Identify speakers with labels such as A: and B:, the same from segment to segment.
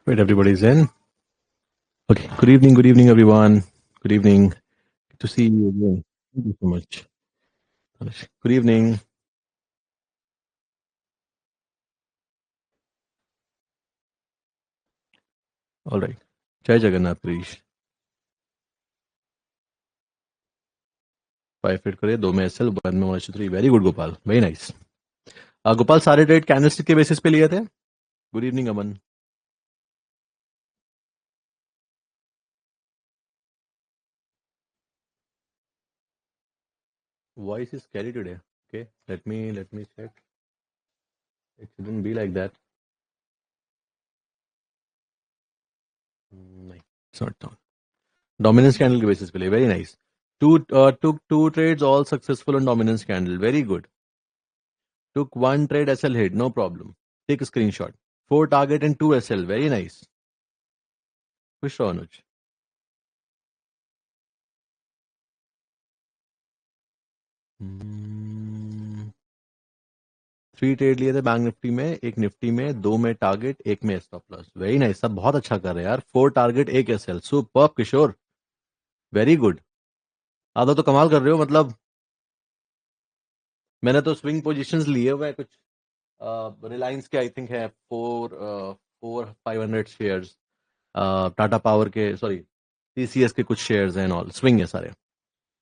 A: Wait, everybody's in. Okay. Good evening, everyone. Good evening. Good to see you again. Thank you so much. Good evening. All right. Jai Jagannath, Krish. 5 hit करे, 2 में SL, 1 में 1 3. Very good, Gopal. Very nice. Gopal सारे trade candlestick के basis पे लिए थे. Good evening Aman. Voice is scary today. Okay, let me check. It shouldn't be like that. नहीं, it's not down. Dominance candle के basis पे लिए. Very nice. Took 2 trades, all successful on dominance candle. Very good. Took 1 trade SL hit, no problem. Take a screenshot. 4 target and 2 SL. Very nice. खुश रहो अनुज. Three trade लिए थे bank Nifty में, एक Nifty में, 2 में टारगेट, 1 में stop loss. Very nice. सब बहुत अच्छा कर रहे हैं यार. 4 target, 1 SL. Superb Kishore. Very good. आधा तो कमाल कर रहे हो. मतलब मैंने तो स्विंग पोजीशंस लिए हुए कुछ. रिलायंस के आई थिंक है 400-500 शेयर्स. टाटा पावर के, सॉरी TCS के कुछ शेयर्स हैं. ऑल स्विंग है सारे.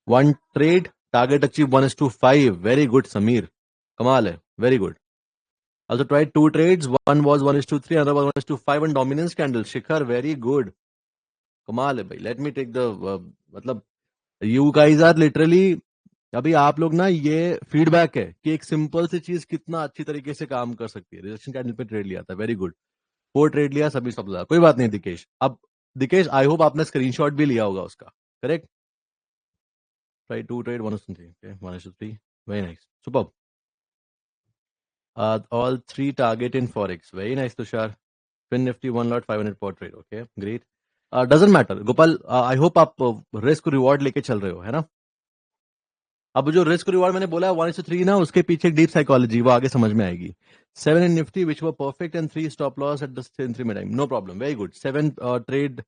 A: 1 trade, target achieve 1:5. Very good Sameer. कमाल है. Very good. Also tried 2 trades. One was 1:3, another was 1:5 on dominance candle. Shikhar, very good. कमाल है भाई. Let me take the मतलब you guys are literally, अभी आप लोग ना, ये फीडबैक है कि एक सिंपल सी चीज कितना अच्छी तरीके से काम कर सकती है. रिजेक्शन कैंडल पे ट्रेड लिया था. Very good. 4 ट्रेड लिया, सभी सब लगा. कोई बात नहीं दिकेश. अब दिकेश, आई होप आपने स्क्रीनशॉट भी लिया होगा उसका. Correct. Try 2 trade 1:3. Okay, 1:3. Very nice. Superb. All 3 target in forex. Very nice, Tushar. Fin Nifty 1 lot 500 per trade. Okay, great. Doesn't matter. Gopal, I hope आप रिस्क रिवॉर्ड लेके चल रहे हो, है ना. अब जो रिस्क रिवॉर्ड मैंने बोला है 1:3 ना, उसके पीछे डीप साइकोलॉजी वो आगे समझ में आएगी. 7 in Nifty which were perfect and 3 stop loss at the same 3 time. No problem. Very good. 7 trade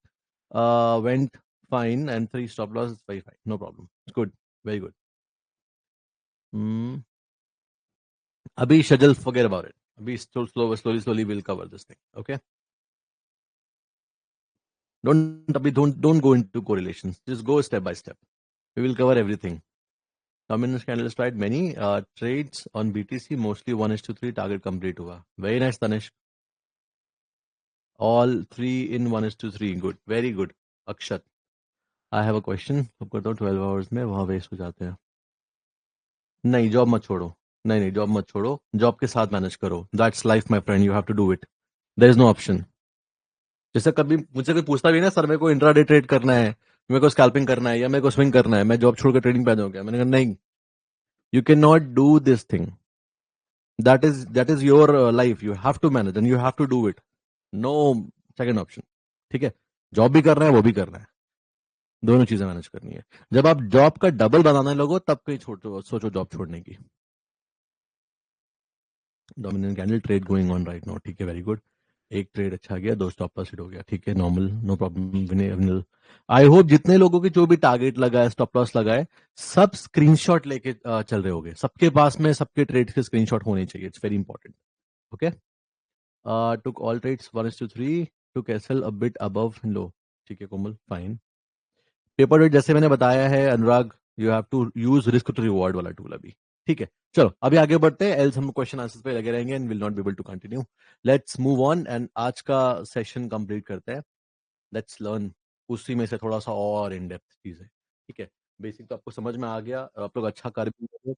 A: went fine and 3 stop loss is very fine. No problem. It's good. Very good. Abhi Shajal, forget about it. Abhi slowly we'll cover this thing. Okay. Don't go into correlations. Just go step by step. We will cover everything. Dominance candle tried many trades on BTC, mostly 1:3 target complete हुआ. Very nice, Tanish. All 3 in 1:3. Good. Very good. Akshat. I have a question. अब करता हूँ 12 hours में वहाँ waste हो जाते हैं. नहीं, जॉब मत छोड़ो. नहीं, जॉब मत छोड़ो. जॉब के साथ मैनेज करो. That's life, my friend. You have to do it. There is no option. जैसे कभी मुझसे कोई पूछता भी ना, सर मेरे को इंट्राडे ट्रेड करना है, मेरे को स्कैल्पिंग करना है या मेरे को स्विंग करना है, मैं जॉब छोड़कर ट्रेडिंग पे आ जाऊँ क्या? मैंने कहा नहीं, you can not do this thing. That is your life. You have to manage and you have to do it. No second option. ठीक है. जॉब भी करना है, वो भी करना है. दोनों चीजें मैनेज करनी है. जब आप जॉब का डबल बनाने लगो तब कहीं सोचो जॉब छोड़ने की. Dominant candle trade going on right now. ठीक है. Very good. एक ट्रेड अच्छा गया, 2 स्टॉप लॉस हिट हो गया. ठीक है, normal, no problem. I hope जितने लोगों के जो भी टारगेट लगा है, स्टॉप लॉस लगा है, सब स्क्रीनशॉट लेके चल रहे होंगे. सबके पास में सबके ट्रेड के स्क्रीनशॉट होने चाहिए. It's very important. Okay. Took all trades 1:3. Took SL a bit above low. ठीक है कोमल, फाइन. पेपर वेट जैसे मैंने बताया है Anurag, you have to use risk to reward वाला टूल. अभी ठीक है, चलो अभी आगे बढ़ते हैं, एल्स हम क्वेश्चन आंसर्स पे लगे रहेंगे and will not be able to continue. Let's move on and आज का सेशन कंप्लीट करते हैं। लेट्स लर्न उसी में से थोड़ा सा और इन डेप्थ चीजें। ठीक है, बेसिक तो आपको समझ में आ गया, आप लोग अच्छा कर भी लगे,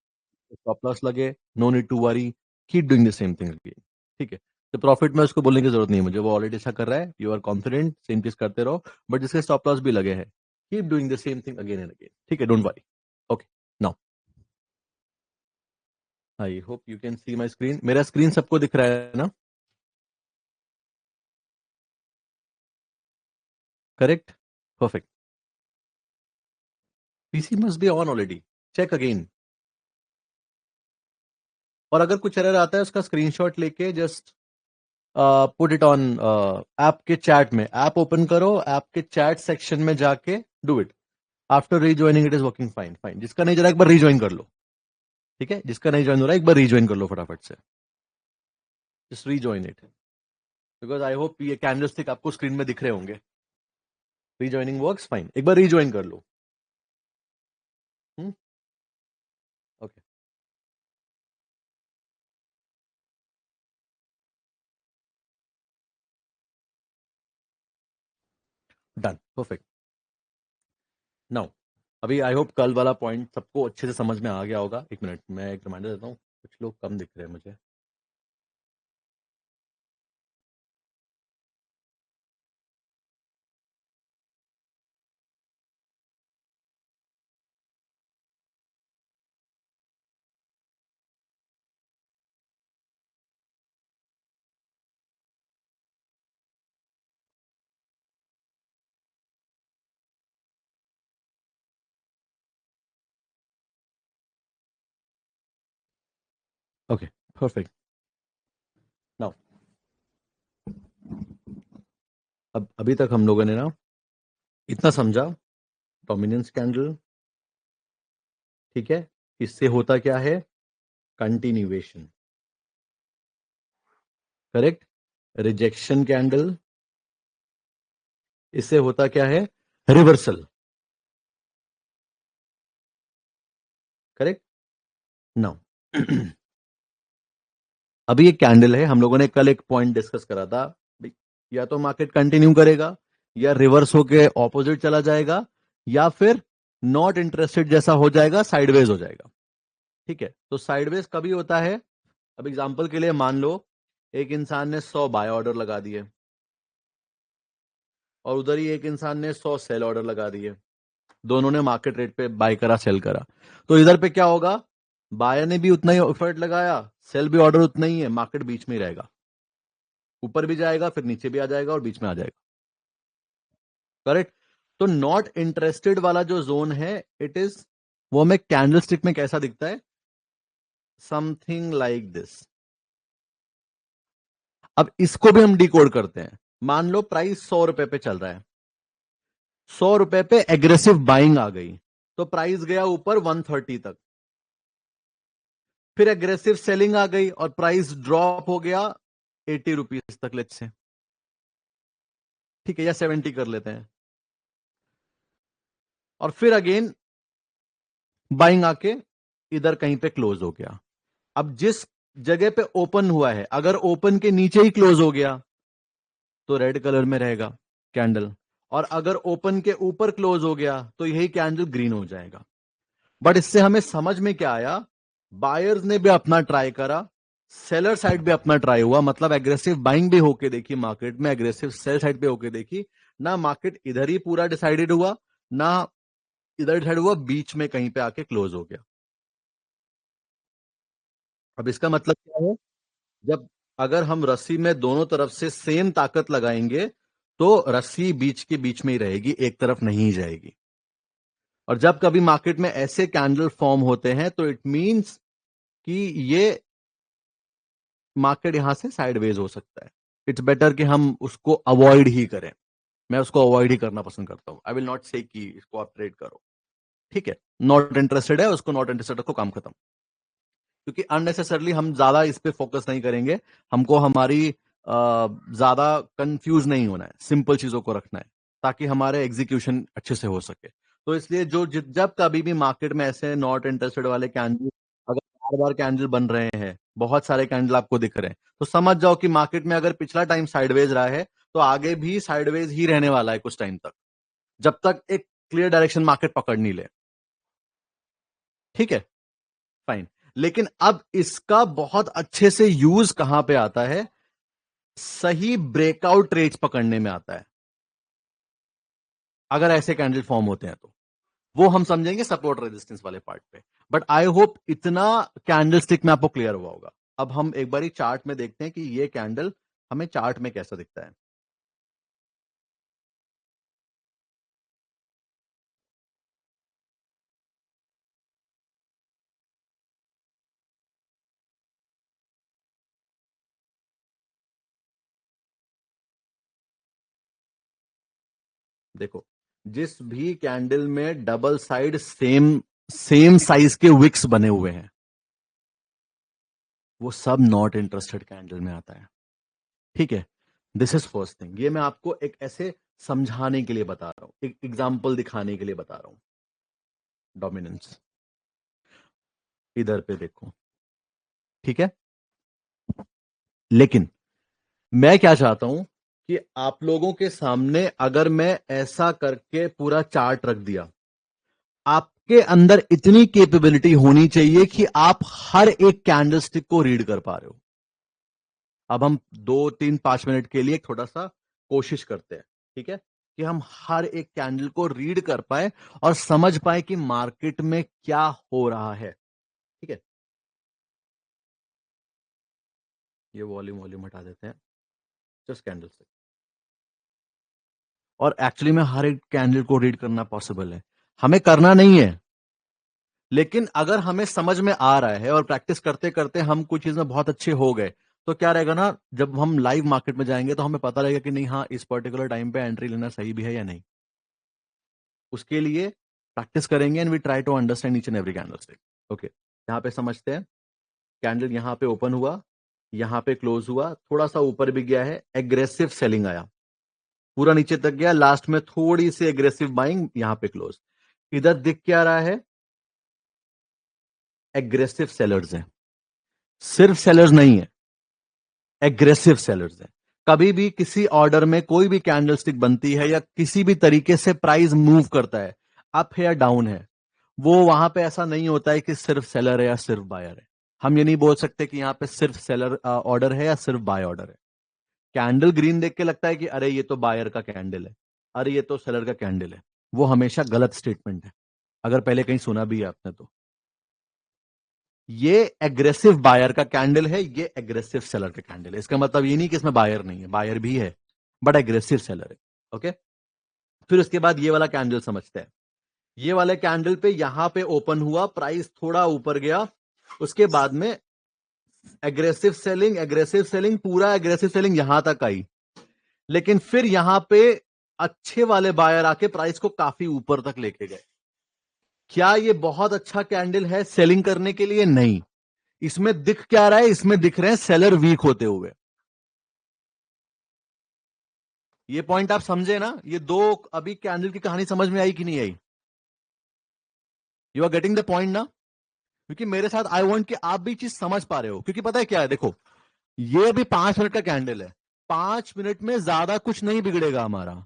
A: स्टॉप लॉस लगे, no need to worry, keep doing the same thing again. ठीक है, तो प्रॉफिट में उसको बोलने की जरूरत नहीं है मुझे, वो ऑलरेडी अच्छा कर रहा है, यू आर कॉन्फिडेंट, सेम चीज करते रहो। बट जिसके स्टॉप लॉस भी लगे हैं, keep doing the same thing again and again. ठीक है, don't worry. Okay, now I hope you can see my screen. मेरा स्क्रीन सबको दिख रहा है ना? Correct, perfect. PC must be on already, check again. और अगर कुछ एरर आता है उसका स्क्रीनशॉट लेके just put it on app के चैट में। ऐप ओपन करो, ऐप के चैट सेक्शन में जाके do it. After rejoining it is working fine. Fine, जिसका नहीं जरा एक बार रीज्वाइन कर लो। ठीक है, जिसका नहीं ज्वाइन हो रहा है एक बार रीज्वाइन कर लो फटाफट से। Just rejoin it, because I hope ये कैंडलस्टिक आपको स्क्रीन में दिख रहे होंगे। रीज्वाइनिंग वर्क्स फाइन, एक बार रीज्वाइन कर लो। Okay, done, perfect. नाउ अभी आई होप कल वाला पॉइंट सबको अच्छे से समझ में आ गया होगा। एक मिनट, मैं एक रिमाइंडर देता हूँ, कुछ लोग कम दिख रहे हैं मुझे। Okay, perfect. नाउ अब अभी तक हम लोगों ने ना इतना समझा, डोमिनेंस कैंडल, ठीक है, इससे होता क्या है, कंटिन्यूएशन। करेक्ट, रिजेक्शन कैंडल, इससे होता क्या है, रिवर्सल। करेक्ट। नाउ अभी एक कैंडल है, हम लोगों ने कल एक पॉइंट डिस्कस करा था, या तो मार्केट कंटिन्यू करेगा, या रिवर्स होके ऑपोजिट चला जाएगा, या फिर नॉट इंटरेस्टेड जैसा हो जाएगा, साइडवेज हो जाएगा। ठीक है, तो साइडवेज कभी होता है, अब एग्जांपल के लिए मान लो एक इंसान ने 100 बाय ऑर्डर लगा दिए और उधर ही एक इंसान ने 100 सेल ऑर्डर लगा दिए, दोनों ने मार्केट रेट पे बाय करा, सेल करा। तो इधर पे क्या होगा, बायर ने भी उतना ही एफर्ट लगाया, सेल भी ऑर्डर उतना ही है, मार्केट बीच में ही रहेगा, ऊपर भी जाएगा फिर नीचे भी आ जाएगा और बीच में आ जाएगा। करेक्ट। तो नॉट इंटरेस्टेड वाला जो जोन है, इट इज, वो हमें कैंडल स्टिक में कैसा दिखता है, समथिंग लाइक दिस। अब इसको भी हम डिकोड करते हैं। मान लो प्राइस 100 रुपए पे चल रहा है, 100 रुपए पे एग्रेसिव बाइंग आ गई, तो प्राइस गया ऊपर 130 तक। फिर एग्रेसिव सेलिंग आ गई और प्राइस ड्रॉप हो गया 80 रुपीज तक, लेट्स से। ठीक है, या 70 कर लेते हैं, और फिर अगेन बाइंग आके इधर कहीं पे क्लोज हो गया। अब जिस जगह पे ओपन हुआ है, अगर ओपन के नीचे ही क्लोज हो गया तो रेड कलर में रहेगा कैंडल, और अगर ओपन के ऊपर क्लोज हो गया तो यही कैंडल ग्रीन हो जाएगा। बट इससे हमें समझ में क्या आया, बायर्स ने भी अपना ट्राई करा, सेलर साइड भी अपना ट्राई हुआ, मतलब एग्रेसिव बाइंग भी होके देखी मार्केट में, एग्रेसिव सेल साइड पे होके देखी ना, मार्केट इधर ही पूरा डिसाइडेड हुआ ना, इधर डिसाइड हुआ, बीच में कहीं पे आके क्लोज हो गया। अब इसका मतलब क्या है, जब अगर हम रस्सी में दोनों तरफ से सेम ताकत लगाएंगे तो रस्सी बीच के बीच में ही रहेगी, एक तरफ नहीं जाएगी। और जब कभी मार्केट में ऐसे कैंडल फॉर्म होते हैं तो इट मींस कि ये मार्केट यहां से साइडवेज हो सकता है। इट्स बेटर कि हम उसको अवॉइड ही करें। मैं उसको अवॉइड ही करना पसंद करता हूं। आई विल नॉट से कि इसको आप ट्रेड करो। ठीक है, नॉट इंटरेस्टेड है उसको, नॉट इंटरेस्टेड रखो, काम खत्म। क्योंकि अननेसेसरली हम ज्यादा इस पे फोकस नहीं करेंगे, हमको हमारी ज्यादा कंफ्यूज नहीं होना है, सिंपल चीजों को रखना है ताकि हमारे एग्जीक्यूशन अच्छे से हो सके। तो इसलिए जो जब कभी भी मार्केट में ऐसे नॉट इंटरेस्टेड वाले कैंडल अगर बार बार कैंडल बन रहे हैं, बहुत सारे कैंडल आपको दिख रहे हैं, तो समझ जाओ कि मार्केट में अगर पिछला टाइम साइडवेज रहा है तो आगे भी साइडवेज ही रहने वाला है कुछ टाइम तक, जब तक एक क्लियर डायरेक्शन मार्केट पकड़ नहीं ले। ठीक है, फाइन। लेकिन अब इसका बहुत अच्छे से यूज कहां पे आता है? सही ब्रेकआउट ट्रेड्स पकड़ने में आता है, अगर ऐसे कैंडल फॉर्म होते हैं तो। वो हम समझेंगे सपोर्ट रेजिस्टेंस वाले पार्ट पे। बट आई होप इतना कैंडल स्टिक में आपको क्लियर हुआ होगा। अब हम एक बारी चार्ट में देखते हैं कि ये कैंडल हमें चार्ट में कैसा दिखता है। देखो, जिस भी कैंडल में double side same same size के विक्स बने हुए हैं, वो सब नॉट इंटरेस्टेड कैंडल में आता है। ठीक है, दिस इज फर्स्ट थिंग। ये मैं आपको एक ऐसे समझाने के लिए बता रहा हूं, एक एग्जाम्पल दिखाने के लिए बता रहा हूं। डोमिनेंस इधर पे देखो, ठीक है। लेकिन मैं क्या चाहता हूं कि आप लोगों के सामने अगर मैं ऐसा करके पूरा चार्ट रख दिया, आपके अंदर इतनी कैपेबिलिटी होनी चाहिए कि आप हर एक कैंडलस्टिक को रीड कर पा रहे हो। अब हम 2 3 5 मिनट के लिए थोड़ा सा कोशिश करते हैं, ठीक है, कि हम हर एक कैंडल को रीड कर पाए और समझ पाए कि मार्केट में क्या हो रहा है। ठीक है, ये वॉल्यूम वॉल्यूम हटा देते हैं, जस्ट कैंडल से। और एक्चुअली में हर एक कैंडल को रीड करना पॉसिबल है, हमें करना नहीं है। लेकिन अगर हमें समझ में आ रहा है और प्रैक्टिस करते करते हम कुछ चीज में बहुत अच्छे हो गए, तो क्या रहेगा ना, जब हम लाइव मार्केट में जाएंगे तो हमें पता लगेगा कि नहीं, हाँ, इस पर्टिकुलर टाइम पे एंट्री लेना सही भी है या नहीं। उसके लिए प्रैक्टिस करेंगे and we try to understand each and every candle. Okay, यहाँ पे समझते हैं। कैंडल यहाँ पे ओपन हुआ, यहाँ पे क्लोज हुआ, थोड़ा सा ऊपर भी गया है, एग्रेसिव सेलिंग आया, पूरा नीचे तक गया, लास्ट में थोड़ी सी एग्रेसिव बाइंग, यहाँ पे क्लोज। इधर दिख क्या रहा है? एग्रेसिव सेलर्स हैं, सिर्फ सेलर्स नहीं है, एग्रेसिव सेलर्स हैं। कभी भी किसी ऑर्डर में कोई भी कैंडलस्टिक बनती है या किसी भी तरीके से प्राइस मूव करता है, अप है या डाउन है, वो वहां पे ऐसा नहीं होता है कि सिर्फ सेलर है या सिर्फ बायर है। हम ये नहीं बोल सकते कि यहाँ पे सिर्फ सेलर ऑर्डर है या सिर्फ बाय ऑर्डर है। कैंडल ग्रीन देख के लगता है कि अरे ये तो बायर का कैंडल है, अरे ये तो सेलर का कैंडल है, वो हमेशा गलत स्टेटमेंट है, अगर पहले कहीं सुना भी है आपने तो। ये एग्रेसिव बायर का कैंडल है, ये एग्रेसिव सेलर का कैंडल है। इसका मतलब ये नहीं कि इसमें बायर नहीं है, बायर भी है, बट एग्रेसिव सेलर है। ओके, फिर उसके बाद ये वाला कैंडल समझते हैं। ये वाले कैंडल पे यहां पे ओपन हुआ, प्राइस थोड़ा ऊपर गया, उसके बाद में एग्रेसिव सेलिंग, पूरा एग्रेसिव सेलिंग यहां तक आई, लेकिन फिर यहां पे अच्छे वाले बायर आके प्राइस को काफी ऊपर तक लेके गए। क्या ये बहुत अच्छा कैंडल है सेलिंग करने के लिए? नहीं। इसमें दिख क्या रहा है? इसमें दिख रहे हैं सेलर वीक होते हुए। ये पॉइंट आप समझे ना? ये दो अभी कैंडल की कहानी समझ में आई कि नहीं आई? You are getting the point ना? क्योंकि मेरे साथ आई वांट कि आप भी चीज समझ पा रहे हो, क्योंकि पता है क्या है, देखो, ये अभी 5 मिनट का कैंडल है, 5 मिनट में ज्यादा कुछ नहीं बिगड़ेगा हमारा।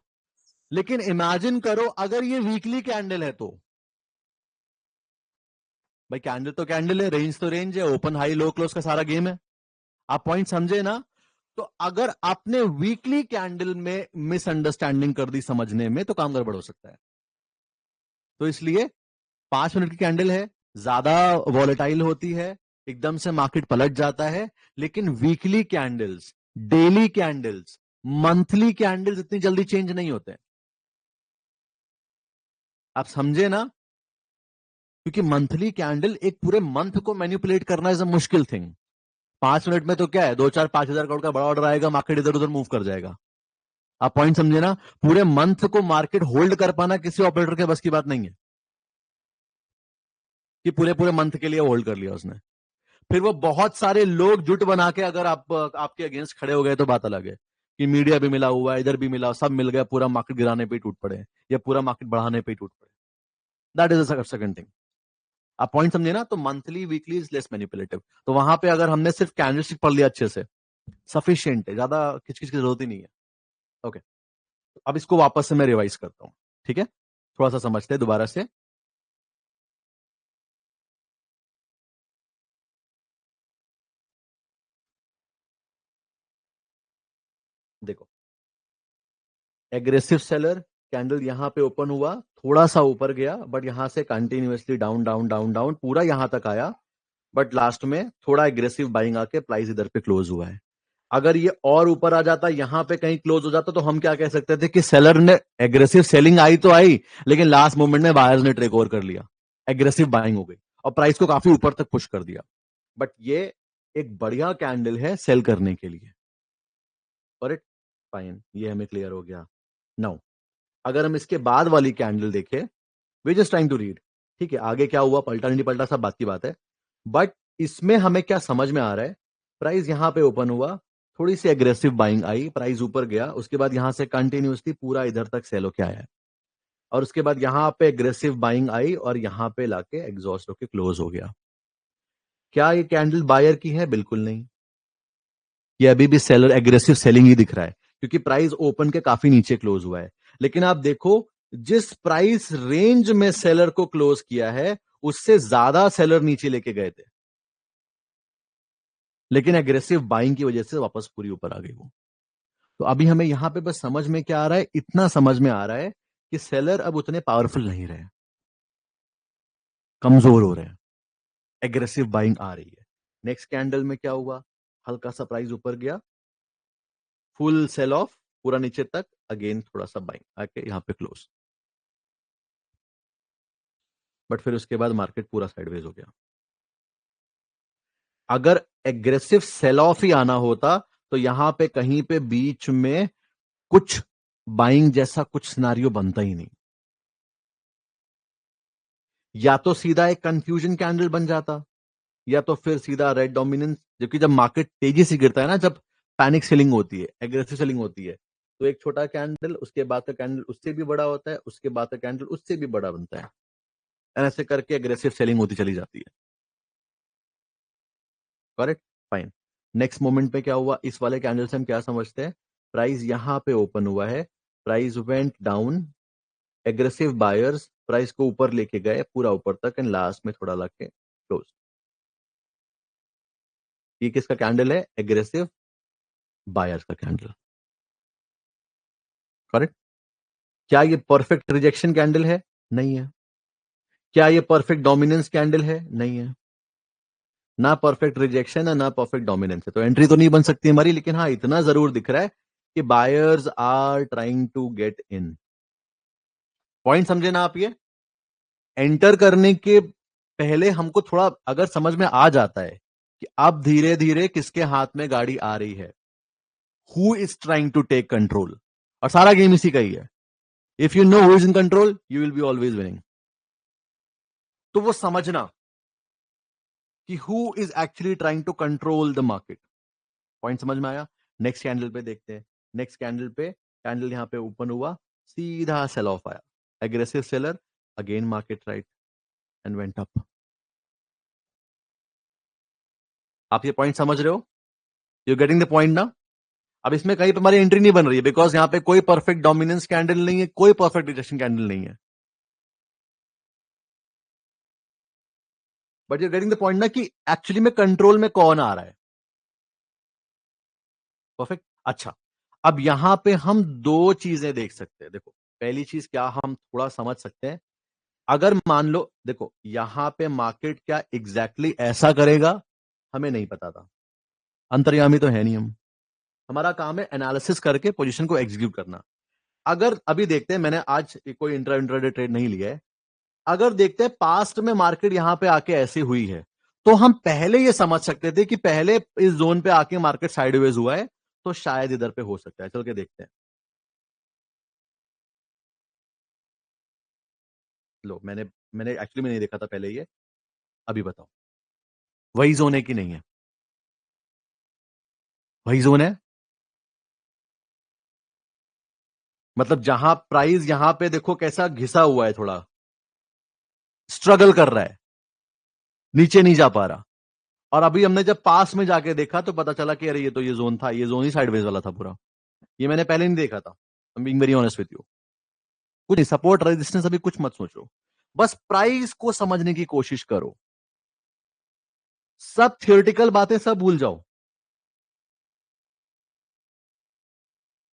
A: लेकिन इमेजिन करो अगर ये वीकली कैंडल है तो। भाई कैंडल तो कैंडल है, रेंज तो रेंज है, ओपन हाई लो क्लोज का सारा गेम है। आप पॉइंट समझे ना? तो अगर आपने वीकली कैंडल में मिसअंडरस्टैंडिंग कर दी समझने में, तो काम गड़बड़ हो सकता है। तो इसलिए 5 मिनट की कैंडल है, ज्यादा वॉलेटाइल होती है, एकदम से मार्केट पलट जाता है। लेकिन weekly candles, daily candles, monthly candles इतनी जल्दी चेंज नहीं होते। आप समझे ना? क्योंकि मंथली कैंडल एक पूरे मंथ को मैनिपुलेट करना इज अ मुश्किल थिंग। 5 मिनट में तो क्या है, 2 4 5 हजार करोड़ का बड़ा ऑर्डर आएगा, मार्केट इधर उधर मूव कर जाएगा। आप पॉइंट समझे ना? पूरे मंथ को मार्केट होल्ड कर पाना किसी ऑपरेटर के बस की बात नहीं है, कि पूरे पूरे मंथ के लिए होल्ड कर लिया उसने। फिर वो बहुत सारे लोग जुट बना के अगर आपके अगेंस्ट खड़े हो गए तो बात अलग है, कि मीडिया भी मिला हुआ है, इधर भी मिला, सब मिल गया, पूरा मार्केट गिराने पे ही टूट पड़े या पूरा मार्केट बढ़ाने पे ही टूट पड़े। That is a second thing. आप पॉइंट समझे ना? तो monthly weekly is less manipulative. तो वहां पे अगर हमने सिर्फ कैंडलस्टिक पढ़ लिया अच्छे से, सफिशियंट है, ज्यादा किचकिच की जरूरत ही नहीं है। ओके, अब इसको वापस से मैं रिवाइज करता हूं, ठीक है? थोड़ा सा समझते हैं दोबारा से। देखो, एग्रेसिव सेलर कैंडल यहां पे ओपन हुआ, थोड़ा सा ऊपर गया, बट यहां से continuously down down down down पूरा यहां तक आया, बट लास्ट में थोड़ा एग्रेसिव बाइंग आके प्राइस इधर पे क्लोज हुआ है। अगर ये और ऊपर आ जाता, यहां पे कहीं क्लोज हो जाता, तो हम क्या कह सकते थे कि सेलर ने एग्रेसिव सेलिंग आई तो आई, लेकिन लास्ट मोमेंट में बायर्स ने टेक ओवर कर लिया, एग्रेसिव बाइंग हो गई और प्राइस को काफी ऊपर तक पुश कर दिया। बट ये एक बढ़िया कैंडल है सेल करने के लिए। और इट फाइन, ये हमें क्लियर हो गया। नाउ अगर हम इसके बाद वाली कैंडल देखें, we just trying to read, ठीक है? आगे क्या हुआ, पलटा नहीं पलटा, सब बात की बात है। बट इसमें हमें क्या समझ में आ रहा है, प्राइस यहां पे ओपन हुआ, थोड़ी सी एग्रेसिव बाइंग आई, प्राइस ऊपर गया, उसके बाद यहां से कंटिन्यूसली पूरा इधर तक सेल होके आया है, और उसके बाद यहां पे एग्रेसिव बाइंग आई और यहां पे लाके एग्जॉस्ट होके क्लोज हो गया। क्या ये कैंडल बायर की है? बिल्कुल नहीं, ये अभी भी सेलर एग्रेसिव सेलिंग ही दिख रहा है, क्योंकि प्राइस ओपन के काफी नीचे क्लोज हुआ है। लेकिन आप देखो, जिस प्राइस रेंज में सेलर को क्लोज किया है, उससे ज्यादा सेलर नीचे लेके गए थे, लेकिन एग्रेसिव बाइंग की वजह से वापस पूरी ऊपर आ गई वो। तो अभी हमें यहां पे बस समझ में क्या आ रहा है, इतना समझ में आ रहा है कि सेलर अब उतने पावरफुल नहीं रहे, कमजोर हो रहे हैं, एग्रेसिव बाइंग आ रही है। नेक्स्ट कैंडल में क्या हुआ, हल्का सा प्राइस ऊपर गया, फुल सेल ऑफ पूरा नीचे तक, अगेन थोड़ा सा बाइंग आके यहां पे क्लोज, बट फिर उसके बाद मार्केट पूरा साइडवेज हो गया। अगर एग्रेसिव सेल ऑफ ही आना होता, तो यहां पे कहीं पे बीच में कुछ बाइंग जैसा कुछ सिनारियो बनता ही नहीं, या तो सीधा एक कंफ्यूजन कैंडल बन जाता, या तो फिर सीधा रेड डोमिनेंस। जबकि जब मार्केट तेजी से गिरता है ना, जब पैनिक सेलिंग होती है, एग्रेसिव सेलिंग होती है, तो एक छोटा कैंडल, उसके बाद का कैंडल उससे भी बड़ा होता है, उसके बाद का कैंडल उससे भी बड़ा बनता है, ऐसे करके एग्रेसिव सेलिंग होती चली जाती है। Correct, fine. नेक्स्ट मोमेंट पे क्या हुआ, इस वाले कैंडल से हम क्या समझते हैं, प्राइस यहां पे ओपन हुआ है, price went down, aggressive buyers price को ऊपर लेके गए पूरा ऊपर तक, एंड लास्ट में थोड़ा लग के क्लोज। ये किसका कैंडल है? एग्रेसिव बायर्स का कैंडल। करेक्ट। क्या ये परफेक्ट रिजेक्शन कैंडल है? नहीं है। क्या ये परफेक्ट डोमिनेंस कैंडल है? नहीं है। ना परफेक्ट रिजेक्शन है, ना परफेक्ट डोमिनेंस है, तो एंट्री तो नहीं बन सकती हमारी, लेकिन हाँ इतना जरूर दिख रहा है कि buyers are trying to get in. Point समझे ना आप? ये एंटर करने के पहले हमको थोड़ा अगर समझ में आ जाता है कि अब धीरे धीरे किसके हाथ में गाड़ी आ रही है, who is trying to take control, और सारा गेम इसी का ही है। If you know who is in control, you will be always winning. तो वो समझना कि who is actually trying to control the market. Point समझ में आया? नेक्स्ट कैंडल पे देखते हैं। नेक्स्ट कैंडल पे, कैंडल यहां पे ओपन हुआ, सीधा सेल ऑफ आया, aggressive seller, again market right and went up. आप ये पॉइंट समझ रहे हो? यू गेटिंग द पॉइंट ना? अब इसमें कहीं पे हमारी एंट्री नहीं बन रही है, बिकॉज यहां पे कोई परफेक्ट डोमिनेंस कैंडल नहीं है, कोई परफेक्ट रिजेक्शन कैंडल नहीं है। But you getting the point ना, कि एक्चुअली में कंट्रोल में कौन आ रहा है। परफेक्ट। अच्छा, अब यहां पे हम दो चीजें देख सकते हैं। देखो, पहली चीज क्या हम थोड़ा समझ सकते हैं, अगर मान लो, देखो यहां पे मार्केट क्या एग्जैक्टली ऐसा करेगा, हमें नहीं पता था, अंतर्यामी तो है नहीं हम। हमारा काम है एनालिसिस करके पोजीशन को एग्जीक्यूट करना। अगर अभी देखते हैं, मैंने आज कोई इंट्राडे ट्रेड नहीं लिया है, अगर देखते हैं पास्ट में मार्केट यहां पे आके ऐसी हुई है, तो हम पहले ये समझ सकते थे कि पहले इस जोन पे आके मार्केट साइडवेज हुआ है, तो शायद इधर पे हो सकता है। चल के देखते हैं। लो, मैंने मैंने एक्चुअली में नहीं देखा था पहले ये, अभी बताओ, वही जोन है कि नहीं है? वही जोन है, मतलब जहां प्राइस यहां पे देखो कैसा घिसा हुआ है, थोड़ा स्ट्रगल कर रहा है, नीचे नहीं जा पा रहा। और अभी हमने जब पास में जाके देखा तो पता चला कि अरे ये तो ये जोन था, ये जोन ही साइडवेज वाला था पूरा। ये मैंने पहले नहीं देखा था। I am being very honest with you. कुछ नहीं, सपोर्ट रेजिस्टेंस अभी कुछ मत सोचो, बस प्राइस को समझने की कोशिश करो। सब थियोरिटिकल बातें सब भूल जाओ।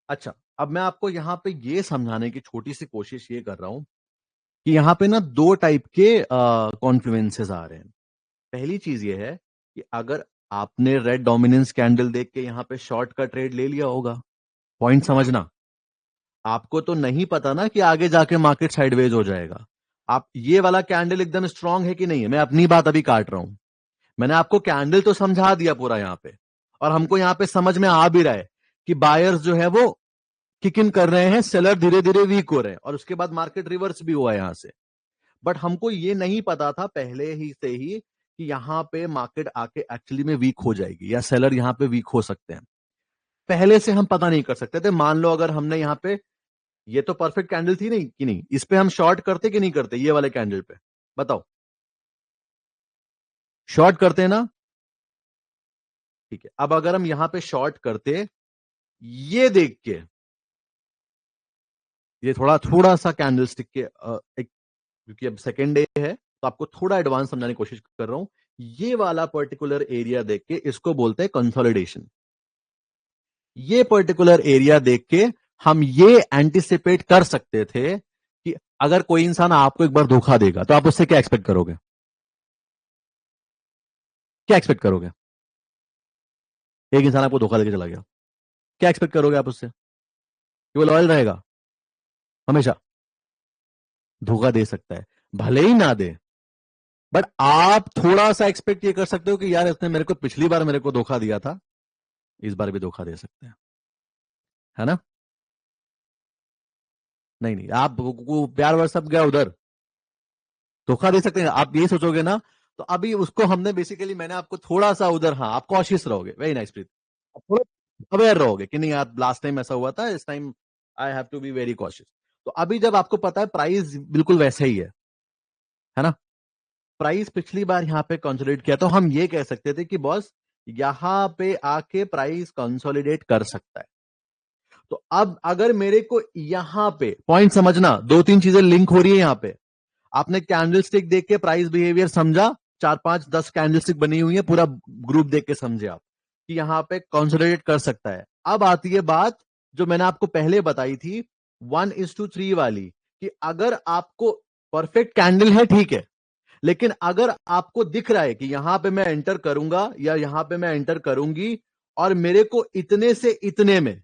A: अच्छा, अब मैं आपको यहां पे ये समझाने की छोटी सी कोशिश ये कर रहा हूं कि यहां पे ना दो टाइप के कॉन्फ्लुएंसेस आ रहे हैं। पहली चीज ये है कि अगर आपने रेड डोमिनेंस कैंडल देख के यहां पे शॉर्ट का ट्रेड ले लिया होगा, पॉइंट समझना, आपको तो नहीं पता ना कि आगे जाके मार्केट साइडवेज हो जाएगा। आप ये वाला कैंडल एकदम स्ट्रांग है कि नहीं है, मैं अपनी बात अभी काट रहा हूं। मैंने आपको कैंडल तो समझा दिया पूरा यहां पे, और हमको यहां पे समझ में आ भी रहा है कि बायर्स जो है वो किक इन कर रहे हैं, सेलर धीरे धीरे वीक हो रहे हैं, और उसके बाद मार्केट रिवर्स भी हुआ है यहां से। बट हमको ये नहीं पता था पहले ही से ही कि यहां पे मार्केट आके एक्चुअली में वीक हो जाएगी या सेलर यहां पे वीक हो सकते हैं। पहले से हम पता नहीं कर सकते थे। मान लो अगर हमने यहां पे, ये तो परफेक्ट कैंडल थी नहीं कि नहीं, इस पे हम शॉर्ट करते कि नहीं करते, ये वाले कैंडल पे बताओ, शॉर्ट करते हैं ना? ठीक है, अब अगर हम यहां पे शॉर्ट करते, ये देख के, ये थोड़ा थोड़ा सा कैंडल स्टिक के एक, क्योंकि अब सेकेंड डे है तो आपको थोड़ा एडवांस समझाने की कोशिश कर रहा हूं। ये वाला पर्टिकुलर एरिया देख के इसको बोलते हैं कंसोलिडेशन। ये पर्टिकुलर एरिया देख के हम ये एंटिसिपेट कर सकते थे कि अगर कोई इंसान आपको एक बार धोखा देगा तो आप उससे क्या एक्सपेक्ट करोगे? क्या एक्सपेक्ट करोगे? एक इंसान आपको धोखा देके चला गया, क्या एक्सपेक्ट करोगे आप उससे? कि वो लॉयल रहेगा हमेशा? धोखा दे सकता है, भले ही ना दे, बट आप थोड़ा सा एक्सपेक्ट ये कर सकते हो कि यार इसने मेरे को पिछली बार मेरे को धोखा दिया था, इस बार भी धोखा दे सकते हैं, है ना? नहीं नहीं, आप को प्यार वर्ष सब गया उधर, धोखा दे सकते हैं आप, यही सोचोगे ना? तो अभी उसको हमने बेसिकली, मैंने आपको थोड़ा सा उधर, हाँ आप कॉशियस रहोगे, वेरी नाइस प्रीत, थोड़ा अवेयर रहोगे कि नहीं यार लास्ट टाइम ऐसा हुआ था, इस time I have to be very cautious. तो अभी जब आपको पता है प्राइस बिल्कुल वैसे ही है ना? प्राइस पिछली बार यहां पे कंसोलिडेट किया तो हम ये कह सकते थे कि बॉस यहां पे आके प्राइस कंसोलिडेट कर सकता है। तो अब अगर मेरे को यहां पे पॉइंट समझना, दो तीन चीजें लिंक हो रही है यहां पे। आपने कैंडलस्टिक देख के प्राइस बिहेवियर समझा, 4 5 10 कैंडलस्टिक बनी हुई है, पूरा ग्रुप देख के समझे आप कि यहां पे कंसोलिडेट कर सकता है। अब आती है बात जो मैंने आपको पहले बताई थी 1:3 वाली, कि अगर आपको परफेक्ट कैंडल है ठीक है, लेकिन अगर आपको दिख रहा है कि यहां पे मैं एंटर करूंगा या यहां पे मैं एंटर करूंगी और मेरे को इतने से इतने में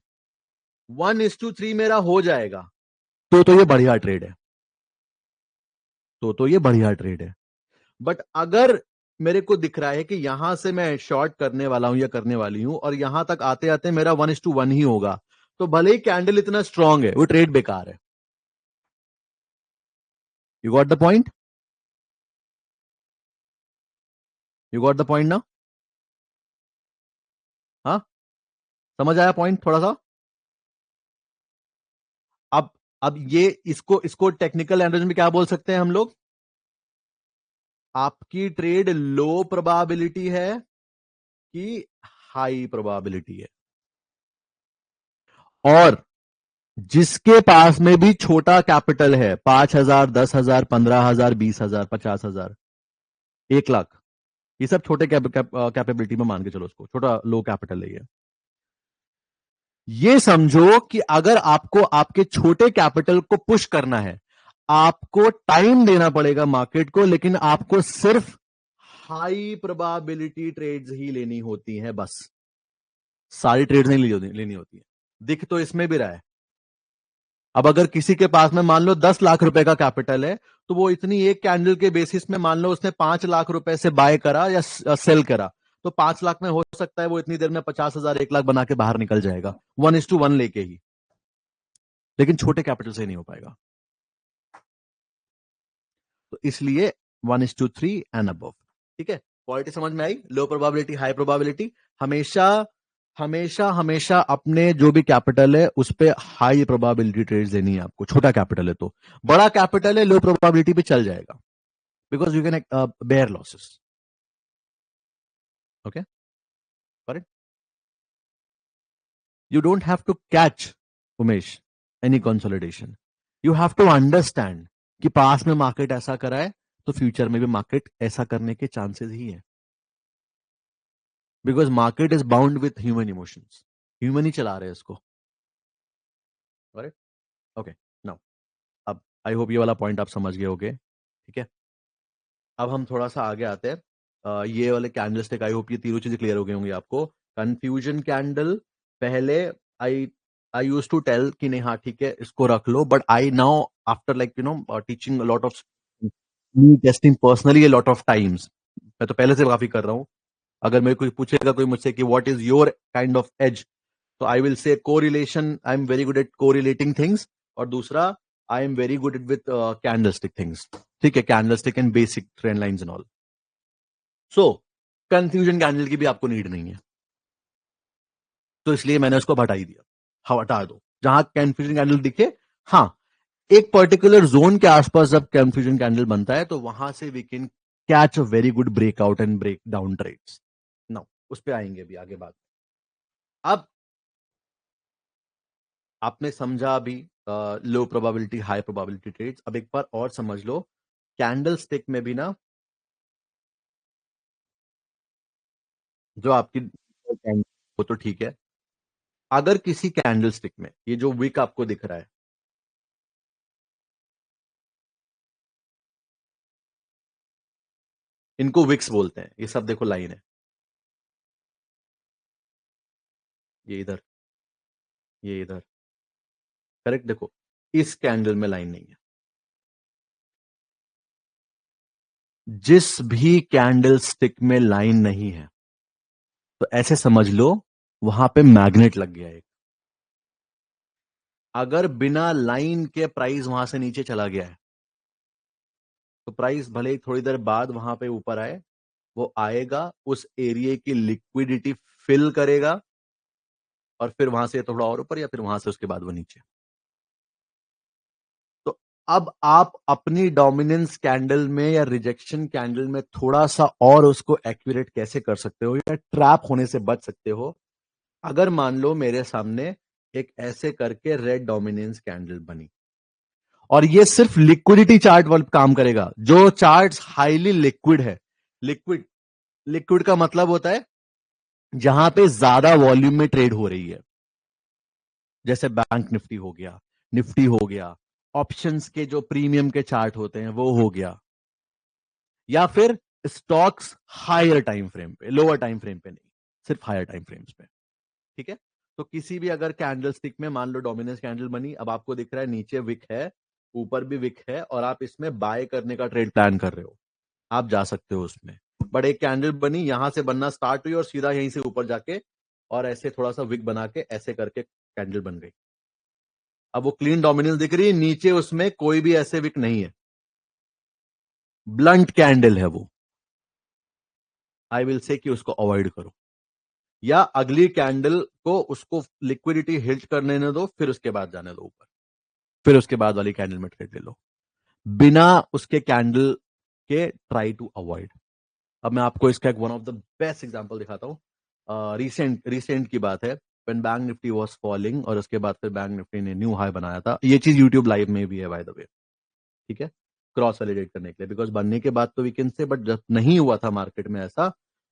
A: 1:3 मेरा हो जाएगा, तो ये बढ़िया ट्रेड है, तो ये बढ़िया ट्रेड है। बट अगर मेरे को दिख रहा है कि यहां से मैं शॉर्ट करने वाला हूं या करने वाली हूं और यहां तक आते आते मेरा 1:1 ही होगा, तो भले ही कैंडल इतना स्ट्रांग है, वो ट्रेड बेकार है। You got the point? You got the point ना? हाँ, समझ आया पॉइंट थोड़ा सा? अब अब ये इसको इसको टेक्निकल लैंग्वेज में क्या बोल सकते हैं हम लोग? आपकी ट्रेड लो प्रोबेबिलिटी है कि हाई प्रोबेबिलिटी है। और जिसके पास में भी छोटा कैपिटल है, 5,000 10,000 15,000 20,000 50,000 1 लाख, ये सब छोटे कैपेबिलिटी में मान के चलो, उसको छोटा लो कैपिटल है ये समझो कि अगर आपको आपके छोटे कैपिटल को पुश करना है, आपको टाइम देना पड़ेगा मार्केट को, लेकिन आपको सिर्फ हाई प्रोबेबिलिटी ट्रेड्स ही लेनी होती हैं बस, सारी ट्रेड्स नहीं लेनी होती है। दिख तो इसमें भी रहा है। अब अगर किसी के पास में मान लो 10 लाख रुपए का कैपिटल है, तो वो इतनी एक कैंडल के बेसिस में मान लो उसने 5 लाख रुपए से बाय करा या सेल करा, तो 5 लाख में हो सकता है वो इतनी देर में 50,000 1 लाख बना के बाहर निकल जाएगा 1:1 लेके ही, लेकिन छोटे कैपिटल से नहीं हो पाएगा। तो इसलिए 1:3 एंड अबव। ठीक है, क्वालिटी समझ में आई? लो प्रोबेबिलिटी हाई प्रोबेबिलिटी, हमेशा हमेशा हमेशा अपने जो भी कैपिटल है उस पर हाई प्रोबेबिलिटी ट्रेड्स देनी है आपको। छोटा कैपिटल है तो, बड़ा कैपिटल है लो प्रोबेबिलिटी पे चल जाएगा, because you can bear losses. Okay, got it? You don't have to catch, Umesh, any consolidation. You have to understand कि पास में मार्केट ऐसा करा है तो फ्यूचर में भी मार्केट ऐसा करने के चांसेस ही है, because market is bound with human emotions. Human ही चला रहे हैं इसको. राइट. ओके. नाउ अब आई होप ये वाला पॉइंट आप समझ गए होगे. ठीक है. अब हम थोड़ा सा आगे आते हैं. ये वाले कैंडल स्टिक, आई होप ये तीनों चीजें क्लियर हो गई होंगी आपको. कंफ्यूजन कैंडल पहले I I use to tell कि नहीं हाँ ठीक है इसको रख लो, but I now after like teaching lot of me testing personally a lot of times, मैं तो पहले से काफी कर रहा हूँ. अगर मेरे कोई पूछेगा कोई मुझसे कि what is your kind of edge, तो I will say correlation. I am very good at correlating things. और दूसरा, I am very good at with candlestick things. ठीक है, candlestick and basic trend lines and all. So confusion candle की भी आपको need नहीं है, तो इसलिए मैंने उसको हटा ही दिया. हाँ, हटा दो जहां कंफ्यूजन कैंडल दिखे. हाँ, एक पर्टिकुलर जोन के आसपास जब कंफ्यूजन कैंडल बनता है तो वहां से we can catch a very good breakout and break down trades. Now उस पर आएंगे अभी आगे बात. अब आपने समझा अभी low probability high probability trades. अब एक बार और समझ लो, कैंडल स्टिक में भी ना जो आपकी वो तो ठीक है. अगर किसी कैंडल स्टिक में ये जो विक आपको दिख रहा है, इनको विक्स बोलते हैं. ये सब देखो लाइन है, ये इधर, ये इधर. करेक्ट. देखो इस कैंडल में लाइन नहीं है. जिस भी कैंडल स्टिक में लाइन नहीं है तो ऐसे समझ लो वहां पे मैग्नेट लग गया एक. अगर बिना लाइन के प्राइस वहां से नीचे चला गया है तो प्राइस भले ही थोड़ी देर बाद वहां पे ऊपर आए, वो आएगा उस एरिया की लिक्विडिटी फिल करेगा और फिर वहां से थोड़ा और ऊपर या फिर वहां से उसके बाद वो नीचे. तो अब आप अपनी डोमिनेंस कैंडल में या रिजेक्शन कैंडल में थोड़ा सा और उसको एक्यूरेट कैसे कर सकते हो या ट्रैप होने से बच सकते हो. अगर मान लो मेरे सामने एक ऐसे करके रेड डोमिनेंस कैंडल बनी और ये सिर्फ लिक्विडिटी चार्ट वाला काम करेगा. जो चार्ट हाईली लिक्विड है, लिक्विड लिक्विड का मतलब होता है जहां पे ज्यादा वॉल्यूम में ट्रेड हो रही है, जैसे बैंक निफ्टी हो गया, निफ्टी हो गया, ऑप्शंस के जो प्रीमियम के चार्ट होते हैं वो हो गया, या फिर स्टॉक्स हायर टाइम फ्रेम पे, लोअर टाइम फ्रेम पे नहीं, सिर्फ हायर टाइम फ्रेम्स पे. ठीक है. तो किसी भी अगर कैंडल स्टिक में मान लो डोमिनेंस कैंडल बनी, अब आपको दिख रहा है नीचे विक है, ऊपर भी विक है, और आप इसमें बाय करने का ट्रेड प्लान कर रहे हो, आप जा सकते हो उसमें. बट एक कैंडल बनी, यहां से बनना स्टार्ट हुई और सीधा यहीं से ऊपर जाके और ऐसे थोड़ा सा विक बना के ऐसे करके कैंडल बन गई. अब वो क्लीन डोमिनेंस दिख रही है, नीचे उसमें कोई भी ऐसे विक नहीं है, ब्लंट कैंडल है वो. आई विल से कि उसको अवॉइड करो, या अगली कैंडल को उसको लिक्विडिटी हिट करने न दो, फिर उसके बाद जाने दो ऊपर, फिर उसके बाद वाली कैंडल में ट्रेड ले लो, बिना उसके कैंडल के ट्राई टू अवॉइड. अब मैं आपको इसका एक one of the best example दिखाता हूं. रिसेंट की बात है, when bank Nifty was falling और उसके बाद फिर बैंक निफ्टी ने न्यू हाई बनाया था. ये चीज यूट्यूब लाइव में भी है बाय द वे. ठीक है, क्रॉस वैलिडेट करने के लिए, बिकॉज बनने के बाद तो वीकेंड से, बट जब नहीं हुआ था मार्केट में ऐसा,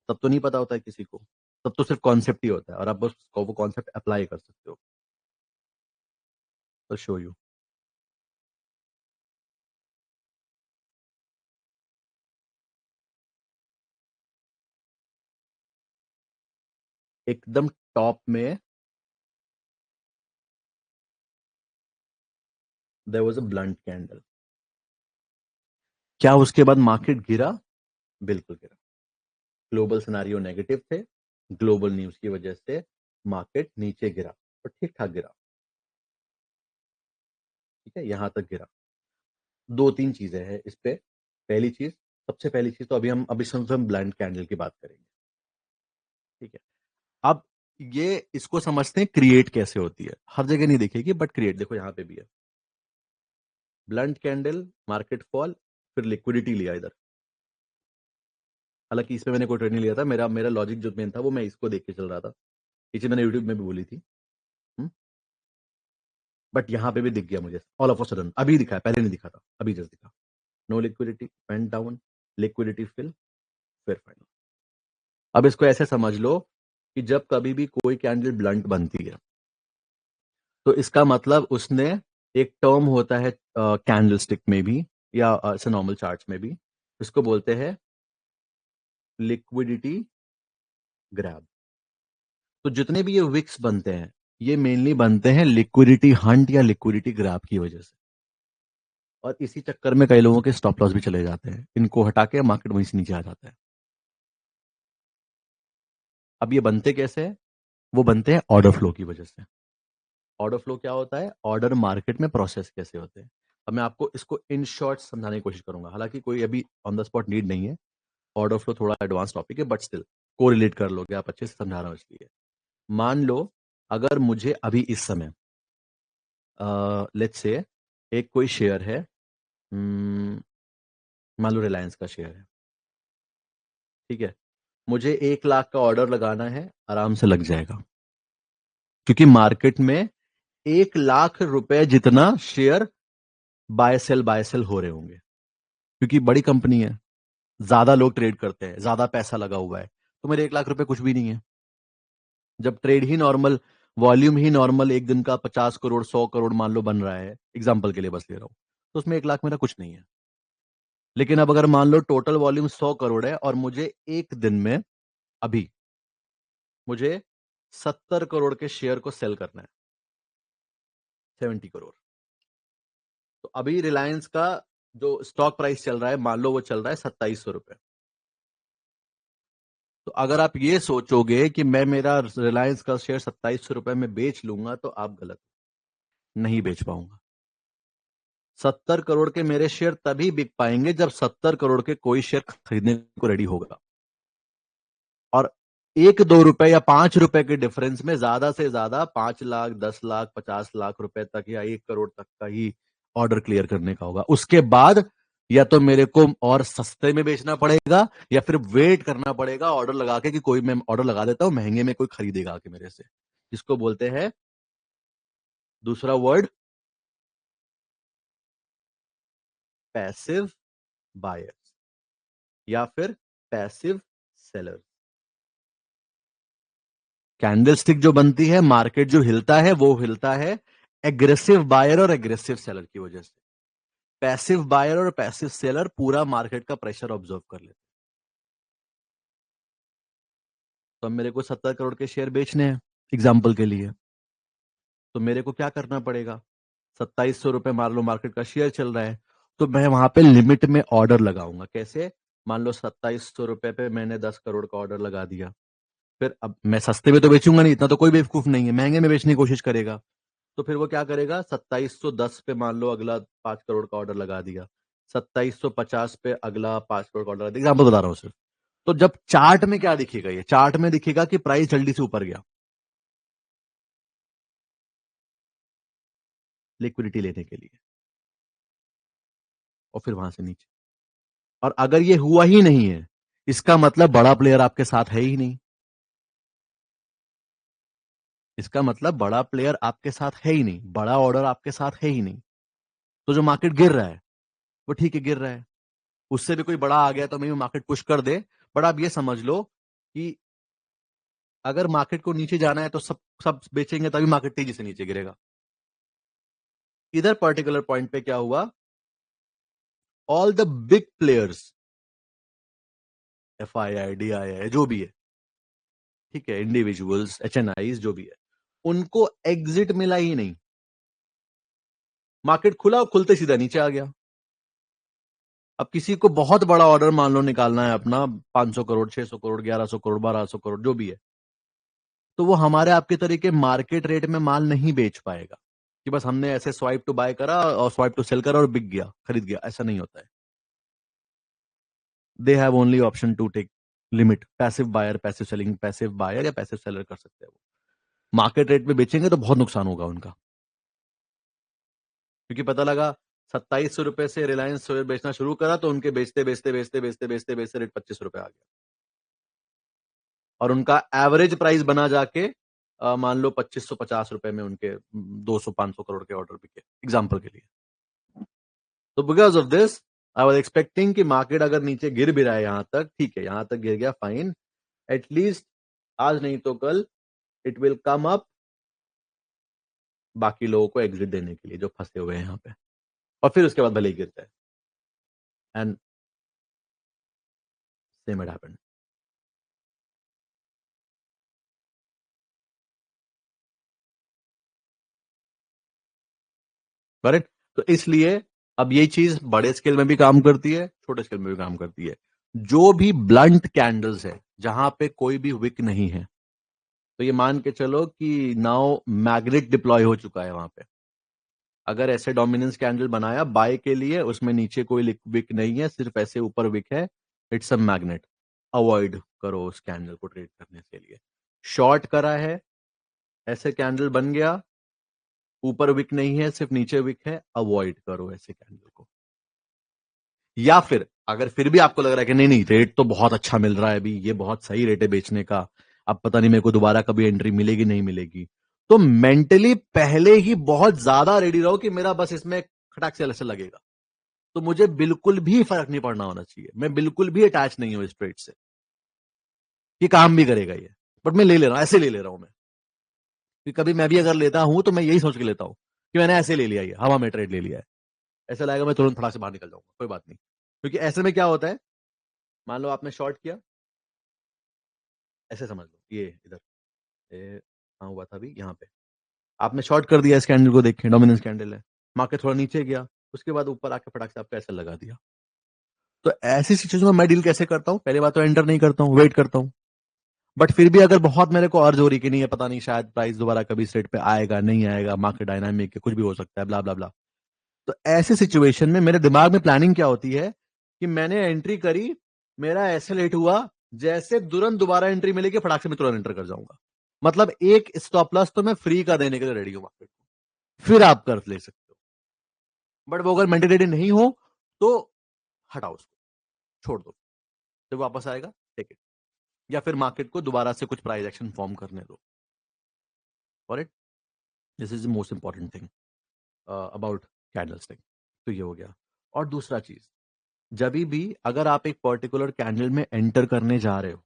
A: तब तो नहीं पता होता है किसी को, तब तो सिर्फ कॉन्सेप्ट ही होता है और आप बस वो कॉन्सेप्ट अप्लाई कर सकते हो. तो शो यू. एकदम टॉप में there was a blunt candle. क्या उसके बाद मार्केट गिरा? बिल्कुल गिरा. ग्लोबल सिनारियो नेगेटिव थे, ग्लोबल न्यूज की वजह से मार्केट नीचे गिरा, और ठीक ठाक गिरा. ठीक है, यहां तक गिरा. दो तीन चीजें हैं इस पे. पहली चीज, सबसे पहली चीज तो अभी हम ब्लाइंड कैंडल की बात करेंगे. ठीक है. अब ये इसको समझते हैं क्रिएट कैसे होती है. हर जगह नहीं दिखेगी बट क्रिएट देखो यहां पे भी है. ब्लंट कैंडल, मार्केट फॉल, फिर लिक्विडिटी लिया इधर, हालांकि इसमें मैंने कोई ट्रेड नहीं लिया था, मेरा मेरा लॉजिक जो मेन था वो मैं इसको देख के चल रहा था, ये चीज मैंने यूट्यूब में भी बोली थी। बट यहाँ पे भी दिख गया मुझे ऑल ऑफ अ सडन, अभी दिखा है, पहले नहीं दिखा था, अभी जस्ट दिखा। No liquidity, went down, liquidity fill, फिर फाइनल। अब इसको ऐसे समझ लो कि जब कभी भी कोई कैंडल ब्लंट बनती है तो इसका मतलब उसने, एक टर्म होता है कैंडल स्टिक में भी या ऐसे नॉर्मल चार्ट्स में भी, इसको बोलते हैं लिक्विडिटी ग्रैब। तो जितने भी ये विक्स बनते हैं ये मेनली बनते हैं लिक्विडिटी हंट या लिक्विडिटी ग्रैब की वजह से, और इसी चक्कर में कई लोगों के स्टॉप लॉस भी चले जाते हैं, इनको हटा के मार्केट वहीं से नीचे आ जाता है। अब ये बनते कैसे हैं? वो बनते हैं ऑर्डर फ्लो की वजह से। ऑर्डर फ्लो क्या होता है? ऑर्डर मार्केट में प्रोसेस कैसे होते हैं। अब मैं आपको इसको इन शॉर्ट समझाने की कोशिश करूंगा, हालांकि कोई अभी ऑन द स्पॉट नीड नहीं है, ऑर्डर फ्लो थोड़ा एडवांस टॉपिक है, बट स्टिल को रिलेट कर लोगे आप, अच्छे से समझा रहा हूं इसलिए। मान लो अगर मुझे अभी इस समय लेट्स से एक कोई शेयर है, मान लो रिलायंस का शेयर है, ठीक है, मुझे 1 लाख का ऑर्डर लगाना है, आराम से लग जाएगा, क्योंकि मार्केट में 1 लाख रुपए जितना शेयर बाय सेल हो रहे होंगे, क्योंकि बड़ी कंपनी है, ज्यादा लोग ट्रेड करते हैं, ज्यादा पैसा लगा हुआ है, तो मेरे 1 लाख रुपए कुछ भी नहीं है। जब ट्रेड ही नॉर्मल, वॉल्यूम ही नॉर्मल, एक दिन का 50 करोड़ 100 करोड़ मान लो बन रहा है, एग्जाम्पल के लिए बस ले रहा हूं, तो उसमें 1 लाख मेरा कुछ नहीं है। लेकिन अब अगर मान लो टोटल वॉल्यूम 100 करोड़ है और मुझे एक दिन में, अभी मुझे 70 करोड़ के शेयर को सेल करना है, 70 करोड़। तो अभी रिलायंस का जो स्टॉक प्राइस चल रहा है, मान लो वो चल रहा है 2700 रुपए। तो अगर आप ये सोचोगे कि मैं मेरा रिलायंस का शेयर 2700 रुपए में बेच लूंगा, तो आप गलत, नहीं बेच पाऊंगा। 70 करोड़ के मेरे शेयर तभी बिक पाएंगे जब 70 करोड़ के कोई शेयर खरीदने को रेडी होगा, और 1-2 रुपए या 5 रुपए के डिफरेंस में ज्यादा से ज्यादा 5 लाख 10 लाख 50 लाख रुपए तक या 1 करोड़ तक का ही ऑर्डर क्लियर करने का होगा। उसके बाद या तो मेरे को और सस्ते में बेचना पड़ेगा, या फिर वेट करना पड़ेगा ऑर्डर लगा के कि कोई, मैं ऑर्डर लगा देता हूं महंगे में, कोई खरीदेगा आके मेरे से, जिसको बोलते हैं दूसरा वर्ड पैसिव बायर्स या फिर पैसिव सेलर। कैंडलस्टिक जो बनती है, मार्केट जो हिलता है वो हिलता है एग्रेसिव बायर और एग्रेसिव सेलर की वजह से। पैसिव बायर और पैसिव सेलर पूरा मार्केट का प्रेशर ऑब्जर्व कर लेते हैं। तो अब मेरे को 70 करोड़ के शेयर बेचने हैं एग्जाम्पल के लिए, तो मेरे को क्या करना पड़ेगा? 2700 रुपए मान लो मार्केट का शेयर चल रहा है, तो मैं वहां पे लिमिट में ऑर्डर लगाऊंगा। कैसे? मान लो 2700 रुपए पे मैंने 10 करोड़ का ऑर्डर लगा दिया, फिर अब मैं सस्ते में तो बेचूंगा नहीं, इतना तो कोई बेवकूफ नहीं है, महंगे में बेचने की कोशिश करेगा। तो फिर वो क्या करेगा? 2710 पे मान लो अगला 5 करोड़ का ऑर्डर लगा दिया, 2750 पे अगला 5 करोड़ का ऑर्डर लगा दिया, एग्जाम्पल बता रहा हूँ सिर्फ। तो जब चार्ट में क्या दिखेगा, ये चार्ट में दिखेगा कि प्राइस जल्दी से ऊपर गया लिक्विडिटी लेने के लिए, और फिर वहां से नीचे। और अगर ये हुआ ही नहीं है, इसका मतलब बड़ा प्लेयर आपके साथ है ही नहीं, इसका मतलब बड़ा प्लेयर आपके साथ है ही नहीं, बड़ा ऑर्डर आपके साथ है ही नहीं। तो जो मार्केट गिर रहा है वो ठीक है, गिर रहा है, उससे भी कोई बड़ा आ गया तो मैं मार्केट पुश कर दे। बट आप ये समझ लो कि अगर मार्केट को नीचे जाना है तो सब सब बेचेंगे, तभी मार्केट तेजी से नीचे गिरेगा। इधर पर्टिकुलर पॉइंट पे क्या हुआ? All the big players, FII DII जो भी है, ठीक है, इंडिविजुअल्स HNIs जो भी है, उनको एग्जिट मिला ही नहीं। मार्केट खुला और खुलते सीधा नीचे आ गया। अब किसी को बहुत बड़ा ऑर्डर मान लो निकालना है अपना, 500 करोड़ 600 करोड़ 1100 करोड़ 1200 करोड़ जो भी है, तो वो हमारे आपके तरीके मार्केट रेट में माल नहीं बेच पाएगा कि बस हमने ऐसे स्वाइप टू बाय करा और स्वाइप टू सेल करा और बिक गया, खरीद गया, ऐसा नहीं होता है। They have only option to take limit, passive buyer passive selling, passive buyer या पैसिव सेलर कर सकते हैं वो। मार्केट रेट में बेचेंगे तो बहुत नुकसान होगा उनका, क्योंकि पता लगा 2700 रुपए से रिलायंस बेचना शुरू करा तो उनके बेचते बेचते बेचते बेचते बेचते बेचते रेट 25 रुपए आ गया। और उनका एवरेज प्राइस बना जाके मान लो 2550 रुपए में उनके 200-500 करोड़ के ऑर्डर बिके एग्जाम्पल के लिए। तो because of this I was expecting कि मार्केट अगर नीचे गिर भी रहा है यहां तक, ठीक है, यहां तक गिर गया, फाइन, एटलीस्ट आज नहीं तो call it will come up बाकी लोगों को एग्जिट देने के लिए जो फंसे हुए हैं यहाँ पे, और फिर उसके बाद भले ही गिरता है। And same it happened. Correct. तो इसलिए अब ये चीज बड़े स्केल में भी काम करती है, छोटे स्केल में भी काम करती है। जो भी ब्लंट कैंडल्स है जहां पे कोई भी विक नहीं है, तो ये मान के चलो कि नाउ मैग्नेट डिप्लॉय हो चुका है वहां पे। अगर ऐसे डोमिनेंस कैंडल बनाया बाय के लिए, उसमें नीचे कोई विक नहीं है, सिर्फ ऐसे ऊपर विक है, इट्स अ मैग्नेट, अवॉइड करो उस कैंडल को ट्रेड करने के लिए। शॉर्ट करा है, ऐसे कैंडल बन गया, ऊपर विक नहीं है, सिर्फ नीचे विक है, अवॉइड करो ऐसे कैंडल को। या फिर अगर फिर भी आपको लग रहा है कि नहीं नहीं रेट तो बहुत अच्छा मिल रहा है अभी, ये बहुत सही रेट है बेचने का, अब पता नहीं मेरे को दोबारा कभी एंट्री मिलेगी नहीं मिलेगी, तो मेंटली पहले ही बहुत ज्यादा रेडी रहो कि मेरा बस इसमें खटाक से ऐसे लगेगा, तो मुझे बिल्कुल भी फर्क नहीं पड़ना होना चाहिए, मैं बिल्कुल भी अटैच नहीं हूं इस ट्रेड से, कि काम भी करेगा ये, बट मैं ले रहा हूं, ऐसे ले रहा हूं मैं, कि कभी मैं भी अगर लेता हूं तो मैं यही सोच के लेता हूं कि मैंने ऐसे ले लिया, ये हवा में ट्रेड ले लिया है, ऐसा लगेगा मैं तुरंत फटाक से बाहर निकल जाऊंगा, कोई बात नहीं। क्योंकि ऐसे में क्या होता है, मान लो आपने शॉर्ट किया, ऐसे समझ लो ये इधर, कहाँ हुआ था अभी, यहाँ पे आपने शॉर्ट कर दिया इस कैंडल को देख के, डोमिनेंस कैंडल है, मार्केट थोड़ा नीचे गया, उसके बाद ऊपर आके फटाक से आपको ऐसे लगा दिया। तो ऐसी सिचुएशन में मैं डील कैसे करता हूँ, पहली बात तो एंटर नहीं करता हूँ, वेट करता हूँ। बट फिर भी अगर बहुत मेरे को अर्ज हो रही कि नहीं है, पता नहीं शायद प्राइस दोबारा कभी इस रेट पे आएगा नहीं आएगा, मार्केट डायनामिक है, कुछ भी हो सकता है, ब्ला ब्ला ब्ला, तो ऐसे सिचुएशन में मेरे दिमाग में प्लानिंग क्या होती है कि मैंने एंट्री करी, मेरा ऐसे लेट हुआ, जैसे तुरंत दोबारा एंट्री मिलेगी फटाक से मैं तुरंत एंटर कर जाऊंगा। मतलब एक स्टॉप लॉस तो मैं फ्री का देने के लिए रेडी हूं मार्केट को, फिर आप कर ले सकते हो। बट वो अगर मेंटली रेडी नहीं हो तो हटाओ उसको, छोड़ दो, जब वापस आएगा टेक इट, या फिर मार्केट को दोबारा से कुछ प्राइस एक्शन फॉर्म करने दो। For it, this is the most important thing about candlestick. तो ये हो गया। और दूसरा चीज, जब भी अगर आप एक पर्टिकुलर कैंडल में एंटर करने जा रहे हो,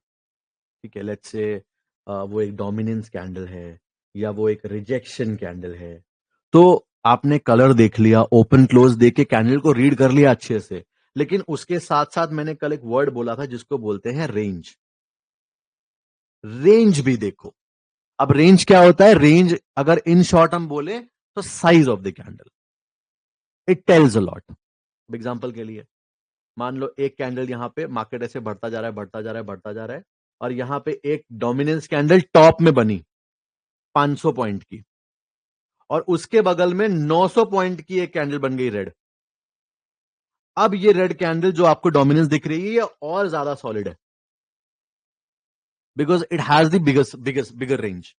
A: ठीक है, लेट्स से वो एक डोमिनेंस कैंडल है या वो एक रिजेक्शन कैंडल है, तो आपने कलर देख लिया, ओपन क्लोज देख के कैंडल को रीड कर लिया अच्छे से, लेकिन उसके साथ साथ मैंने कल एक वर्ड बोला था जिसको बोलते हैं रेंज। रेंज भी देखो। अब रेंज क्या होता है, रेंज अगर इन शॉर्ट हम बोले तो size of the candle, it tells a lot. Example के लिए मान लो एक कैंडल यहां पे मार्केट ऐसे बढ़ता जा रहा है, बढ़ता जा रहा है, बढ़ता जा रहा है, और यहां पे एक डोमिनेंस कैंडल टॉप में बनी 500 पॉइंट की, और उसके बगल में 900 पॉइंट की एक कैंडल बन गई रेड। अब ये रेड कैंडल जो आपको डोमिनेंस दिख रही है ये और ज्यादा सॉलिड है, because it has the biggest biggest bigger range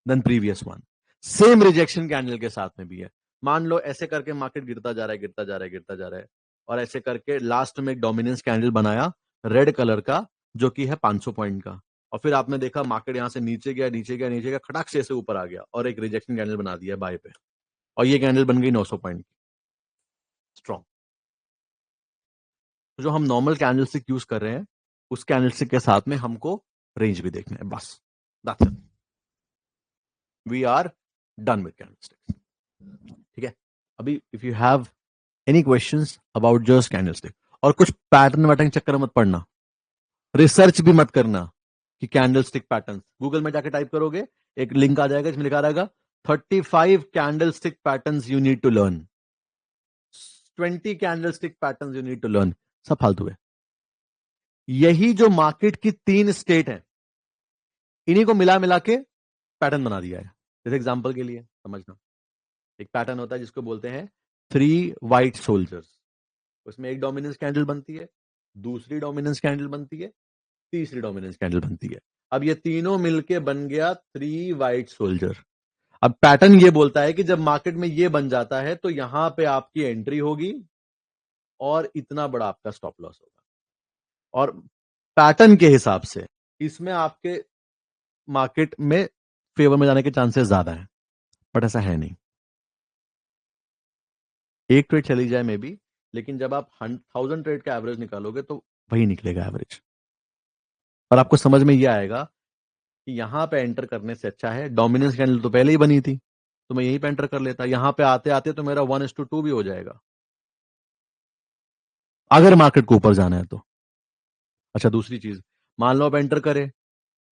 A: than previous one. Same rejection candle के साथ में भी है। मान लो ऐसे करके मार्केट गिरता जा रहा है, गिरता जा रहा है, गिरता जा रहा है, और ऐसे करके लास्ट में एक डोमिनेंस कैंडल बनाया रेड कलर का, जो कि है 500 पॉइंट का, और फिर आपने देखा मार्केट यहां से नीचे गया, नीचे गया, नीचे गया, खटाक से ऊपर आ गया और एक रिजेक्शन कैंडल बना दिया बाय पे, और ये कैंडल बन गई 900 पॉइंट की स्ट्रॉन्ग। तो जो हम नॉर्मल कैंडलस्टिक यूज कर रहे हैं, उस कैंडलस्टिक के साथ में हमको रेंज भी देखना है, बस that's it, we are done with candlestick. ठीक है। अभी if you have any questions about just candlestick, और कुछ पैटर्न वैटर्न चक्कर मत पड़ना, रिसर्च भी मत करना कि कैंडलस्टिक पैटर्न, गूगल में जाके टाइप करोगे एक लिंक आ जाएगा जिसमें लिखा रहेगा 35 candlestick patterns you need to learn, 20 candlestick patterns you need to learn, सब फालतू है। यही जो मार्केट की 3 स्टेट है, इन्हीं को मिला मिला के पैटर्न बना दिया है। जैसे एग्जांपल के लिए समझना, एक पैटर्न होता है जिसको बोलते हैं 3 वाइट सोल्जर्स, उसमें एक डोमिनेंस कैंडल बनती है, दूसरी डोमिनेंस कैंडल बनती है, तीसरी डोमिनेंस कैंडल बनती है। अब ये तीनों मिलके बन गया 3 वाइट सोल्जर। अब पैटर्न ये बोलता है कि जब मार्केट में ये बन जाता है तो यहां पे आपकी एंट्री होगी और इतना बड़ा आपका स्टॉप लॉस होगा। और पैटर्न के हिसाब से इसमें आपके मार्केट में फेवर में जाने के चांसेस ज्यादा है, बट ऐसा है नहीं। एक ट्रेड चली जाए मे बी, लेकिन जब आप 1000 ट्रेड का एवरेज निकालोगे तो वही निकलेगा एवरेज। और आपको समझ में ये आएगा कि यहां पे एंटर करने से अच्छा है, डोमिनेंस कैंडल तो पहले ही बनी थी तो मैं यहीं पे एंटर कर लेता, यहां पे आते आते तो मेरा 1:2 भी हो जाएगा अगर मार्केट को ऊपर जाना है तो। अच्छा दूसरी चीज, मान लो आप एंटर करें,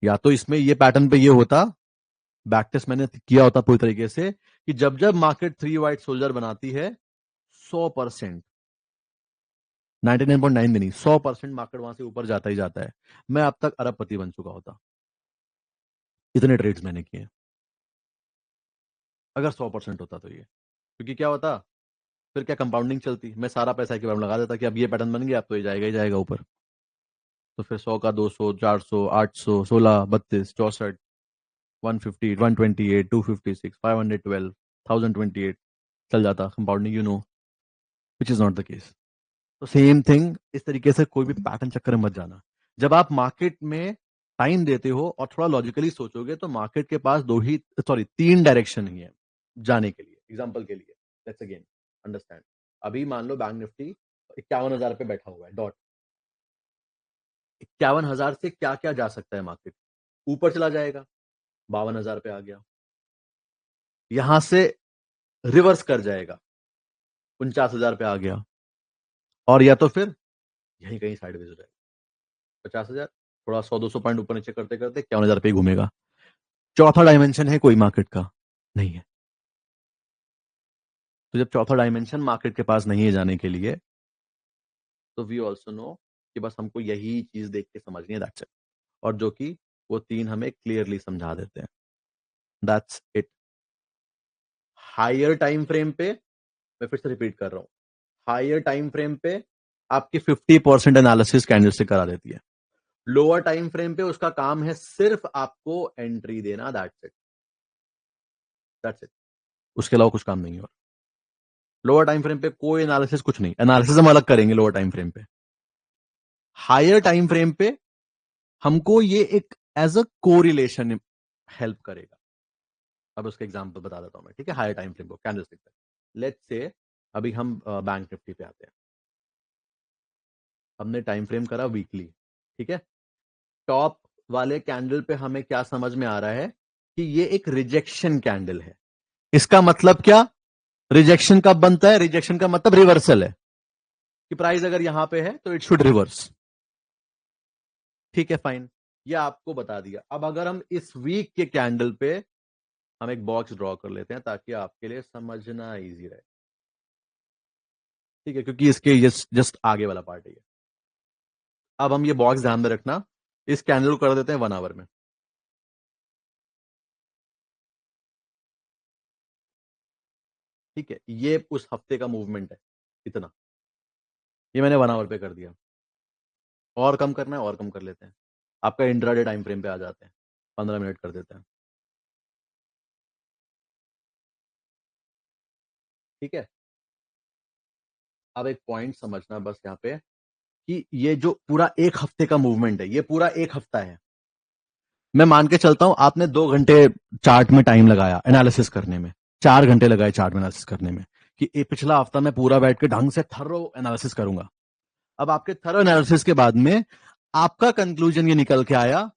A: या तो इसमें ये पैटर्न पे ये होता, बैक टेस्ट मैंने किया होता पूरी तरीके से, कि जब जब मार्केट 3 वाइट सोल्जर बनाती है 100%, 99.9 भी नहीं, 100% मार्केट वहां से ऊपर जाता ही जाता है, मैं अब तक अरबपति बन चुका होता। इतने ट्रेड्स मैंने किए अगर 100% होता तो ये, क्योंकि क्या होता, फिर क्या कंपाउंडिंग चलती, मैं सारा पैसा एक बार में लगा देता कि अब ये पैटर्न बन गया, अब तो ये जाएगा ही जाएगा ऊपर। तो फिर 100 का 200, 400, 800, 16, 32, 64, 150, 128, 256, 512, 1028 चल जाता compounding, you know, which is not the case. तो सेम थिंग, इस तरीके से कोई भी पैटर्न चक्कर में मत जाना। जब आप मार्केट में टाइम देते हो और थोड़ा लॉजिकली सोचोगे तो मार्केट के पास दो ही, सॉरी, तीन डायरेक्शन ही है जाने के लिए। एग्जांपल के लिए लेट्स अगेन अंडरस्टैंड, अभी मान लो बैंक निफ्टी 51,000 पे बैठा हुआ है डॉट, 51,000 से क्या क्या जा सकता है मार्केट, ऊपर चला जाएगा 52,000 पे आ गया, यहां से रिवर्स कर जाएगा 49,000 पे आ गया, और या तो फिर यही कहीं साइडवेज हो जाएगा 50,000, थोड़ा 100-200 पॉइंट ऊपर नीचे करते करते 51,000 पे ही घूमेगा। चौथा डायमेंशन है कोई मार्केट का, नहीं है। तो जब चौथा डायमेंशन मार्केट के पास नहीं है जाने के लिए, तो वी ऑल्सो नो कि बस हमको यही चीज देख के समझनी है, दैट्स इट। और जो कि वो तीन हमें क्लियरली समझा देते हैं, that's it. Higher time frame पे, मैं फिर से रिपीट कर रहा हूं, हायर टाइम फ्रेम पे आपकी 50% एनालिसिस कैंडल से करा देती है, लोअर टाइम फ्रेम पे उसका काम है सिर्फ आपको एंट्री देना, दैट्स इट, दैट्स इट। उसके अलावा कुछ काम नहीं है। और लोअर टाइम फ्रेम पे कोई एनालिसिस, कुछ नहीं, एनालिसिस हम अलग करेंगे लोअर टाइम फ्रेम पे। हायर टाइम फ्रेम पे हमको ये एक एज अ कोरिलेशन हेल्प करेगा। अब उसका एग्जांपल बता देता हूं मैं, ठीक है। हायर टाइम फ्रेम को कैंडलस्टिक पे, लेट्स से अभी हम बैंक निफ्टी पे आते हैं, हमने टाइम फ्रेम करा वीकली, ठीक है। टॉप वाले कैंडल पे हमें क्या समझ में आ रहा है कि ये एक रिजेक्शन कैंडल है। इसका मतलब क्या, रिजेक्शन कब बनता है, रिजेक्शन का मतलब रिवर्सल है, कि प्राइस अगर यहां पे है तो इट शुड रिवर्स, ठीक है, फाइन। ये आपको बता दिया। अब अगर हम इस वीक के कैंडल पे हम एक बॉक्स ड्रॉ कर लेते हैं ताकि आपके लिए समझना इजी रहे, ठीक है, क्योंकि इसके जस्ट आगे वाला पार्ट है ये। अब हम ये बॉक्स ध्यान में रखना, इस कैंडल को कर देते हैं 1 आवर में, ठीक है। ये उस हफ्ते का मूवमेंट है इतना, ये मैंने 1 आवर पे कर दिया। और कम करना है और कम कर लेते हैं, आपका इंट्राडे टाइम फ्रेम पे आ जाते हैं, 15 मिनट कर देते हैं, ठीक है। अब एक पॉइंट समझना बस यहाँ पे, कि ये जो पूरा एक हफ्ते का मूवमेंट है, ये पूरा एक हफ्ता है। मैं मान के चलता हूं आपने 2 घंटे चार्ट में टाइम लगाया एनालिसिस करने में, 4 घंटे लगाए चार्ट में एनालिसिस करने में, कि ये पिछला हफ्ता मैं पूरा बैठ के ढंग से थरो एनालिसिस करूंगा। अब आपके थरो एनालिसिस के बाद में आपका कंक्लूजन ये निकल के आया,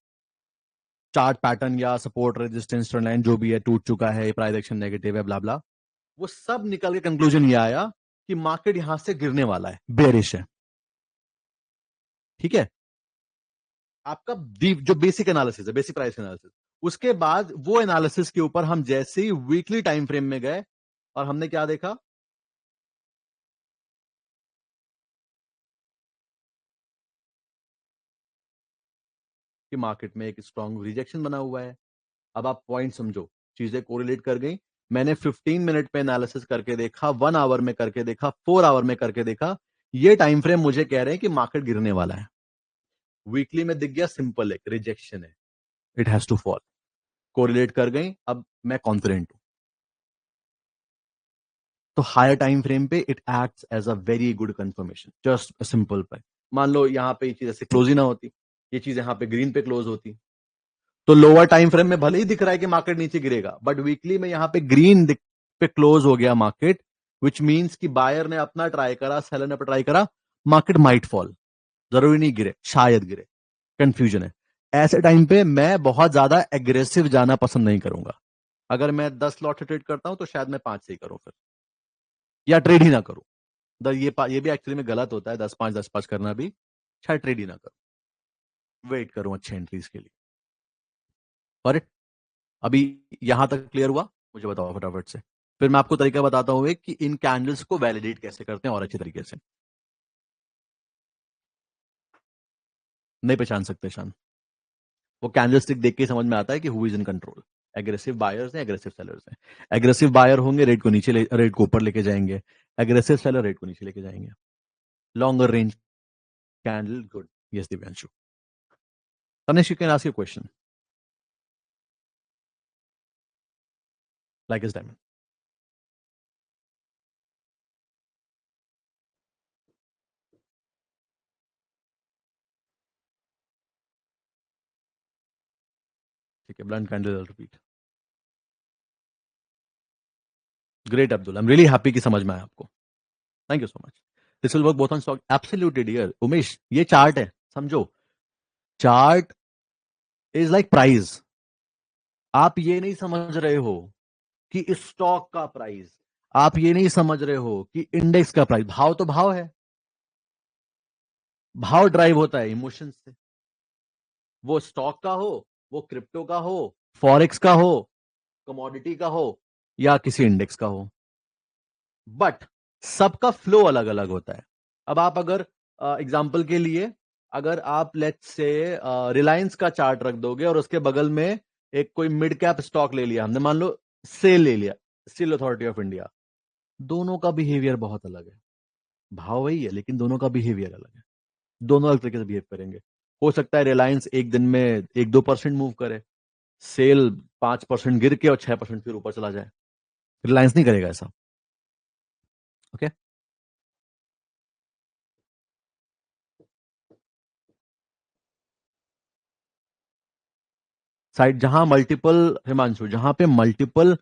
A: चार्ट पैटर्न या सपोर्ट रेजिस्टेंस ट्रेंड लाइन जो भी है टूट चुका है, प्राइस एक्शन नेगेटिव है, ब्ला ब्ला, वो सब निकल के कंक्लूजन ये आया कि मार्केट यहां से गिरने वाला है, बेरिश है, ठीक है। आपका जो बेसिक एनालिसिस है, बेसिक प्राइस एनालिसिस, उसके बाद वो एनालिसिस के ऊपर हम जैसे ही वीकली टाइम फ्रेम में गए और हमने क्या देखा, कि मार्केट में एक स्ट्रॉन्ग रिजेक्शन बना हुआ है। अब आप पॉइंट समझो, चीजें कोरिलेट कर गई। मैंने 15 मिनट पे एनालिसिस करके देखा, 1 आवर में करके देखा, 4 आवर में करके देखा, ये टाइम फ्रेम मुझे कह रहे हैं कि मार्केट गिरने वाला है। वीकली में दिख गया सिंपल एक रिजेक्शन है, it has to fall, correlate कर गई, अब मैं कॉन्फिडेंट हूं। तो हायर टाइम फ्रेम पे it acts as a very good confirmation, just simple पे। मान लो यहां पे ये चीज ऐसे क्लोज ही ना होती, ये चीज यहाँ पे ग्रीन पे क्लोज होती, तो लोअर टाइम फ्रेम में भले ही दिख रहा है कि मार्केट नीचे गिरेगा, बट वीकली में यहाँ पे ग्रीन पे क्लोज हो गया मार्केट, विच मीन्स कि बायर ने अपना ट्राई करा, सेलर ने अपना ट्राई करा, मार्केट माइट फॉल, जरूरी नहीं गिरे, शायद गिरे, कंफ्यूजन है। ऐसे टाइम पे मैं बहुत ज्यादा एग्रेसिव जाना पसंद नहीं करूंगा। अगर मैं 10 लॉट से ट्रेड करता हूं तो शायद मैं 5 से ही करूं फिर, या ट्रेड ही ना करूं। ये भी एक्चुअली में गलत होता है, 10-5 करना भी, शायद ट्रेड ही ना करूं, वेट करूं अच्छे एंट्रीज के लिए। और अभी यहां तक क्लियर हुआ? मुझे बताओ फटाफट से, फिर मैं आपको तरीका बताता हूँ कि इन कैंडल्स को वैलिडेट कैसे करते हैं और अच्छे तरीके से। नहीं पहचान सकते शान, वो कैंडल स्टिक देख के समझ में आता है कि who is in control. Aggressive buyers हैं, एग्रेसिव सेलर्स हैं। एग्रेसिव बायर होंगे, रेट को ऊपर लेके जाएंगे। एग्रेसिव सेलर रेट को नीचे लेके जाएंगे। Longer range candle, good. Yes Divyanshu. Tanish, you can ask your question. Like is diamond. ठीक है, blunt candle repeat. Great Abdul, I am really happy कि समझ में आया आपको। Thank you so much. This will work both on stock, absolutely dear. Umesh, ये chart है, समझो। Chart is like price. आप ये नहीं समझ रहे हो कि स्टॉक का प्राइस, आप ये नहीं समझ रहे हो कि इंडेक्स का प्राइस। भाव तो भाव है, भाव ड्राइव होता है इमोशन से। वो स्टॉक का हो, वो क्रिप्टो का हो, फॉरेक्स का हो, कमोडिटी का हो, या किसी इंडेक्स का हो, बट सबका फ्लो अलग अलग होता है। अब आप अगर एग्जाम्पल के लिए, अगर आप लेट्स से रिलायंस का चार्ट रख दोगे और उसके बगल में एक कोई मिड कैप स्टॉक ले लिया हमने, मान लो सेल ले लिया, स्टील अथॉरिटी ऑफ इंडिया, दोनों का बिहेवियर बहुत अलग है। भाव वही है लेकिन दोनों का बिहेवियर अलग है। दोनों अलग तरीके से बिहेव करेंगे। हो सकता है रिलायंस एक दिन में 1-2% मूव करे, सेल 5% गिर के और 6% फिर ऊपर चला जाए। रिलायंस नहीं करेगा ऐसा। ओके। साइड जहां मल्टीपल, हिमांशु, जहां पे मल्टीपल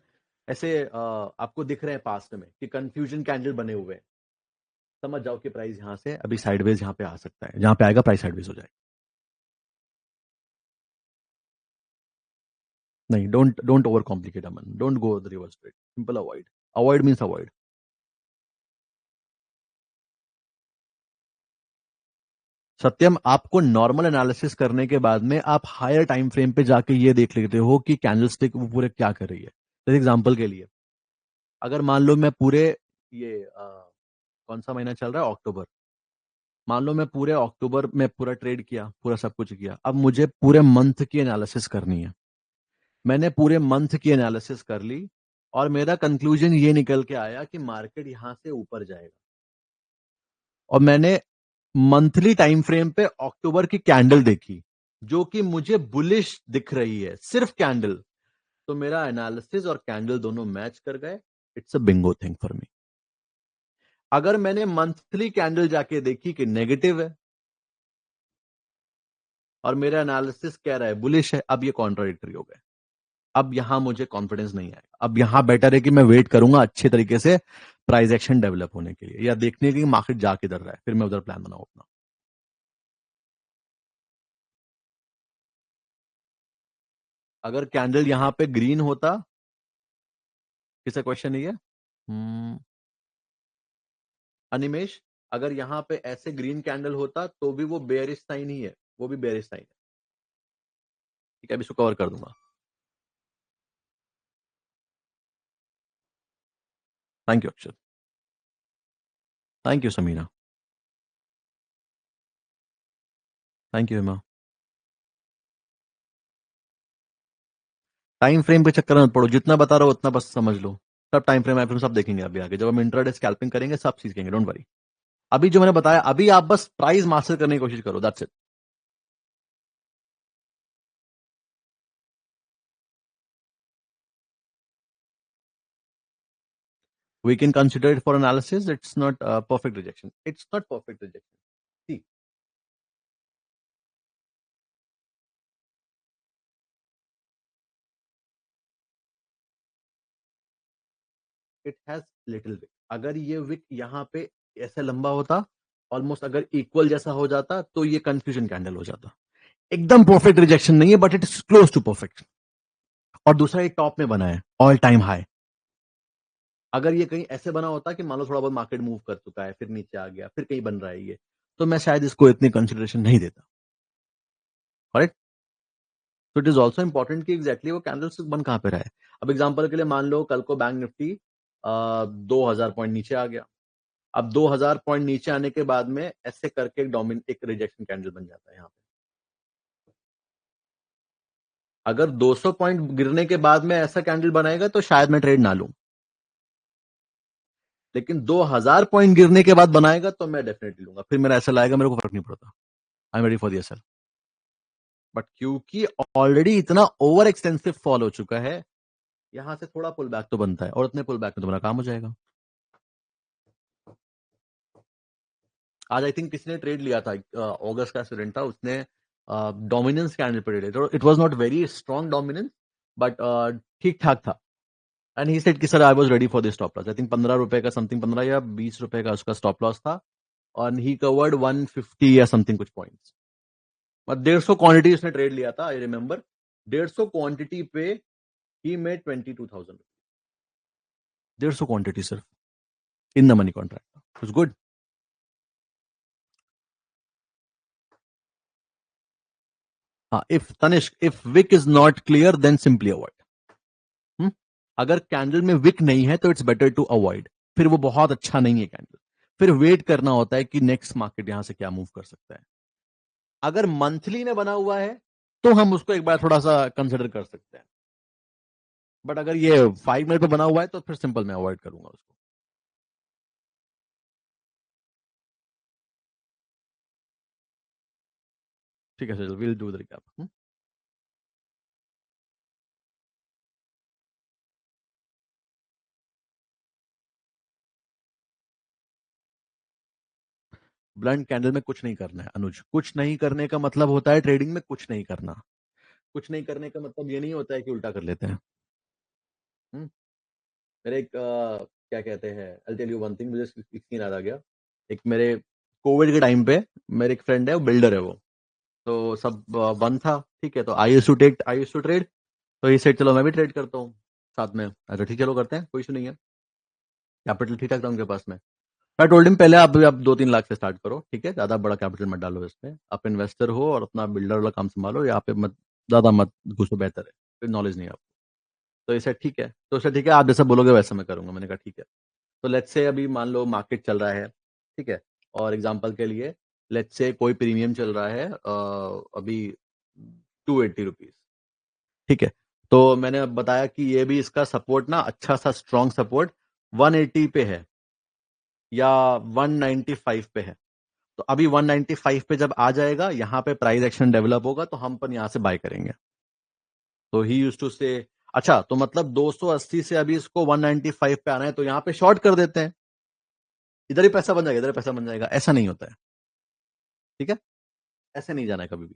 A: ऐसे आपको दिख रहे हैं पास्ट में कि कंफ्यूजन कैंडल बने हुए हैं, समझ जाओ कि प्राइस यहां से अभी साइडवेज यहां पे आ सकता है। जहां पे आएगा प्राइस साइडवेज हो जाएगा। नहीं, don't don't over complicate Aman, don't go the reverse trade, simple avoid. Avoid means avoid. Satyam, आपको नॉर्मल एनालिसिस करने के बाद में आप हायर टाइम फ्रेम पे जाके ये देख लेते हो कि कैंडलस्टिक वो पूरे क्या कर रही है। जैसे एग्जांपल के लिए, अगर मान लो मैं पूरे ये कौन सा महीना चल रहा है, अक्टूबर, मान लो मैं पूरे अक्टूबर में पूरा ट्रेड किया, पूरा सब कुछ किया, अब मुझे पूरे मंथ की एनालिसिस करनी है। मैंने पूरे मंथ की एनालिसिस कर ली और मेरा कंक्लूजन ये निकल के आया कि मार्केट यहां से ऊपर जाएगा, और मैंने मंथली टाइम फ्रेम पे अक्टूबर की कैंडल देखी जो कि मुझे बुलिश दिख रही है, सिर्फ कैंडल, तो मेरा एनालिसिस और कैंडल दोनों मैच कर गए। It's a Bingo thing for me. अगर मैंने मंथली कैंडल जाके देखी कि नेगेटिव है और मेरा एनालिसिस कह रहा है बुलिश है, अब ये कॉन्ट्राडिक्टरी हो गए। अब यहां मुझे कॉन्फिडेंस नहीं आएगा। अब यहां बेटर है कि मैं वेट करूंगा अच्छे तरीके से प्राइस एक्शन डेवलप होने के लिए, या देखने के लिए मार्केट जा किधर रहा है, फिर मैं उधर प्लान बनाऊं अपना। अगर कैंडल यहां पे ग्रीन होता, किसे क्वेश्चन नहीं है? अनिमेश, अगर यहां पे ऐसे ग्रीन कैंडल होता तो भी वो बेयरिश साइन ही है, वो भी बेयरिश साइन है। ठीक है, अभी इसको कवर कर दूंगा। Thank you Akshar. Thank you Sameena. Thank you Hima. Time frame के चक्कर में मत पड़ो, जितना बता रहा हूं उतना बस समझ लो। सब टाइम फ्रेम सब देखेंगे अभी आगे, जब हम इंट्राडे स्कैल्पिंग करेंगे सब सीखेंगे, डोंट वरी। अभी जो मैंने बताया, अभी आप बस प्राइस मास्टर करने की कोशिश करो, that's it. We can consider it for analysis. It's not perfect rejection. It's not perfect rejection. See, it has little wick. अगर ये विक यहाँ पे ऐसे लंबा होता, ऑलमोस्ट अगर इक्वल जैसा हो जाता, तो ये कंफ्यूजन कैंडल हो जाता. एकदम परफेक्ट रिजेक्शन नहीं है, but it is close to perfect. और दूसरा ये टॉप में बना है, ऑल टाइम हाई. अगर ये कहीं ऐसे बना होता कि मान लो थोड़ा बहुत मार्केट मूव कर चुका है, फिर नीचे आ गया, फिर कहीं बन रहा है ये, तो मैं शायद इसको इतनी कंसिडरेशन नहीं देता. राइट. तो इट इज ऑल्सो इंपॉर्टेंट कि एग्जैक्टली वो कैंडल्स बन कहाँ पे रहा है. अब एग्जाम्पल के लिए मान लो कल को बैंक निफ्टी 2000 पॉइंट नीचे आ गया. अब 2000 पॉइंट नीचे आने के बाद में ऐसे करके एक रिजेक्शन कैंडल बन जाता है यहाँ पे. अगर 200 पॉइंट गिरने के बाद में ऐसा कैंडल बनाएगा तो शायद मैं ट्रेड ना लूं. लेकिन 2000 पॉइंट गिरने के बाद बनाएगा तो मैं डेफिनेटली लूंगा. फिर मेरा ऐसा लाएगा, मेरे को फर्क नहीं पड़ता. I am ready for the SL. But क्योंकि ऑलरेडी इतना ओवर एक्सटेंसिव फॉल हो चुका है, यहां से थोड़ा पुल बैक तो बनता है, और उतने पुल बैक में तुम्हारा काम हो जाएगा. आज आई थिंक किसी ने ट्रेड लिया था, अगस्त का स्टूडेंट था, उसने डोमिनेंस कैंडल पे trade. It was not very strong dominance, but ठीक ठाक था. एंड ही सेड कि sir I was ready for this stop loss. I think 15 रुपए का समथिंग, 15 या 20 रुपए का उसका स्टॉप लॉस था. और ही कवर्ड 150 या समथिंग कुछ पॉइंट्स. 150 क्वांटिटी उसने ट्रेड लिया था, आई रिमेंबर. 150 क्वांटिटी पे ही मेड 22,000. 150 क्वांटिटी सिर्फ in the money contract. It's good. हाँ, if Tanishq, if wick is not clear then simply avoid. अगर कैंडल में विक नहीं है तो इट्स बेटर टू अवॉइड. फिर वो बहुत अच्छा नहीं है कैंडल. फिर वेट करना होता है कि नेक्स्ट मार्केट यहां से क्या मूव कर सकता है. अगर मंथली में बना हुआ है तो हम उसको एक बार थोड़ा सा कंसिडर कर सकते हैं. बट अगर ये 5 मिनट पे बना हुआ है तो फिर सिंपल मैं अवॉइड करूंगा उसको. ठीक है sir, will do the recap. Blunt candle में कुछ नहीं करना है अनुज. कुछ नहीं करने का मतलब होता है ट्रेडिंग में कुछ नहीं करना. कुछ नहीं करने का मतलब ये नहीं होता है कि उल्टा कर लेते हैं. हम्म? मेरे एक क्या कहते हैं, I tell you one thing, मुझे सीन याद आ गया. एक मेरे कोविड के टाइम पे मेरे एक फ्रेंड है, वो बिल्डर है वो. तो सब बंद था, ठीक है. तो आई यूज टू ट्रेड. तो ये सेट, चलो मैं भी ट्रेड करता हूँ साथ में. अच्छा ठीक, चलो करते हैं, कोई इशू नहीं है. कैपिटल ठीक ठाक था उनके पास में. मैं टोल्ड हिम पहले आप 2-3 लाख से स्टार्ट करो, ठीक है. ज्यादा बड़ा कैपिटल मत डालो इसमें. आप इन्वेस्टर हो और अपना बिल्डर वाला काम संभालो, यहाँ पे मत ज्यादा मत घुसो, बेहतर है. फिर नॉलेज नहीं है आपको. तो इसे ठीक है, तो इसे ठीक है, आप जैसा बोलोगे वैसा मैं करूंगा. मैंने कहा ठीक है. तो लेट्स से अभी मान लो मार्केट चल रहा है, ठीक है. और एग्जांपल के लिए लेट्स से कोई प्रीमियम चल रहा है अभी 280 रुपीज, ठीक है. तो मैंने अब बताया कि ये भी इसका सपोर्ट ना अच्छा सा स्ट्रॉन्ग सपोर्ट 180 पे है या 195 पे है. तो अभी 195 पे जब आ जाएगा, यहाँ पे प्राइस एक्शन डेवलप होगा, तो हम पर यहाँ से बाय करेंगे. तो ही यूज टू से, अच्छा तो मतलब 280 से अभी इसको 195 पे आना है, तो यहाँ पे शॉर्ट कर देते हैं. इधर ही पैसा बन जाएगा, इधर ही पैसा बन जाएगा. ऐसा नहीं होता है, ठीक है. ऐसे नहीं जाना है कभी भी.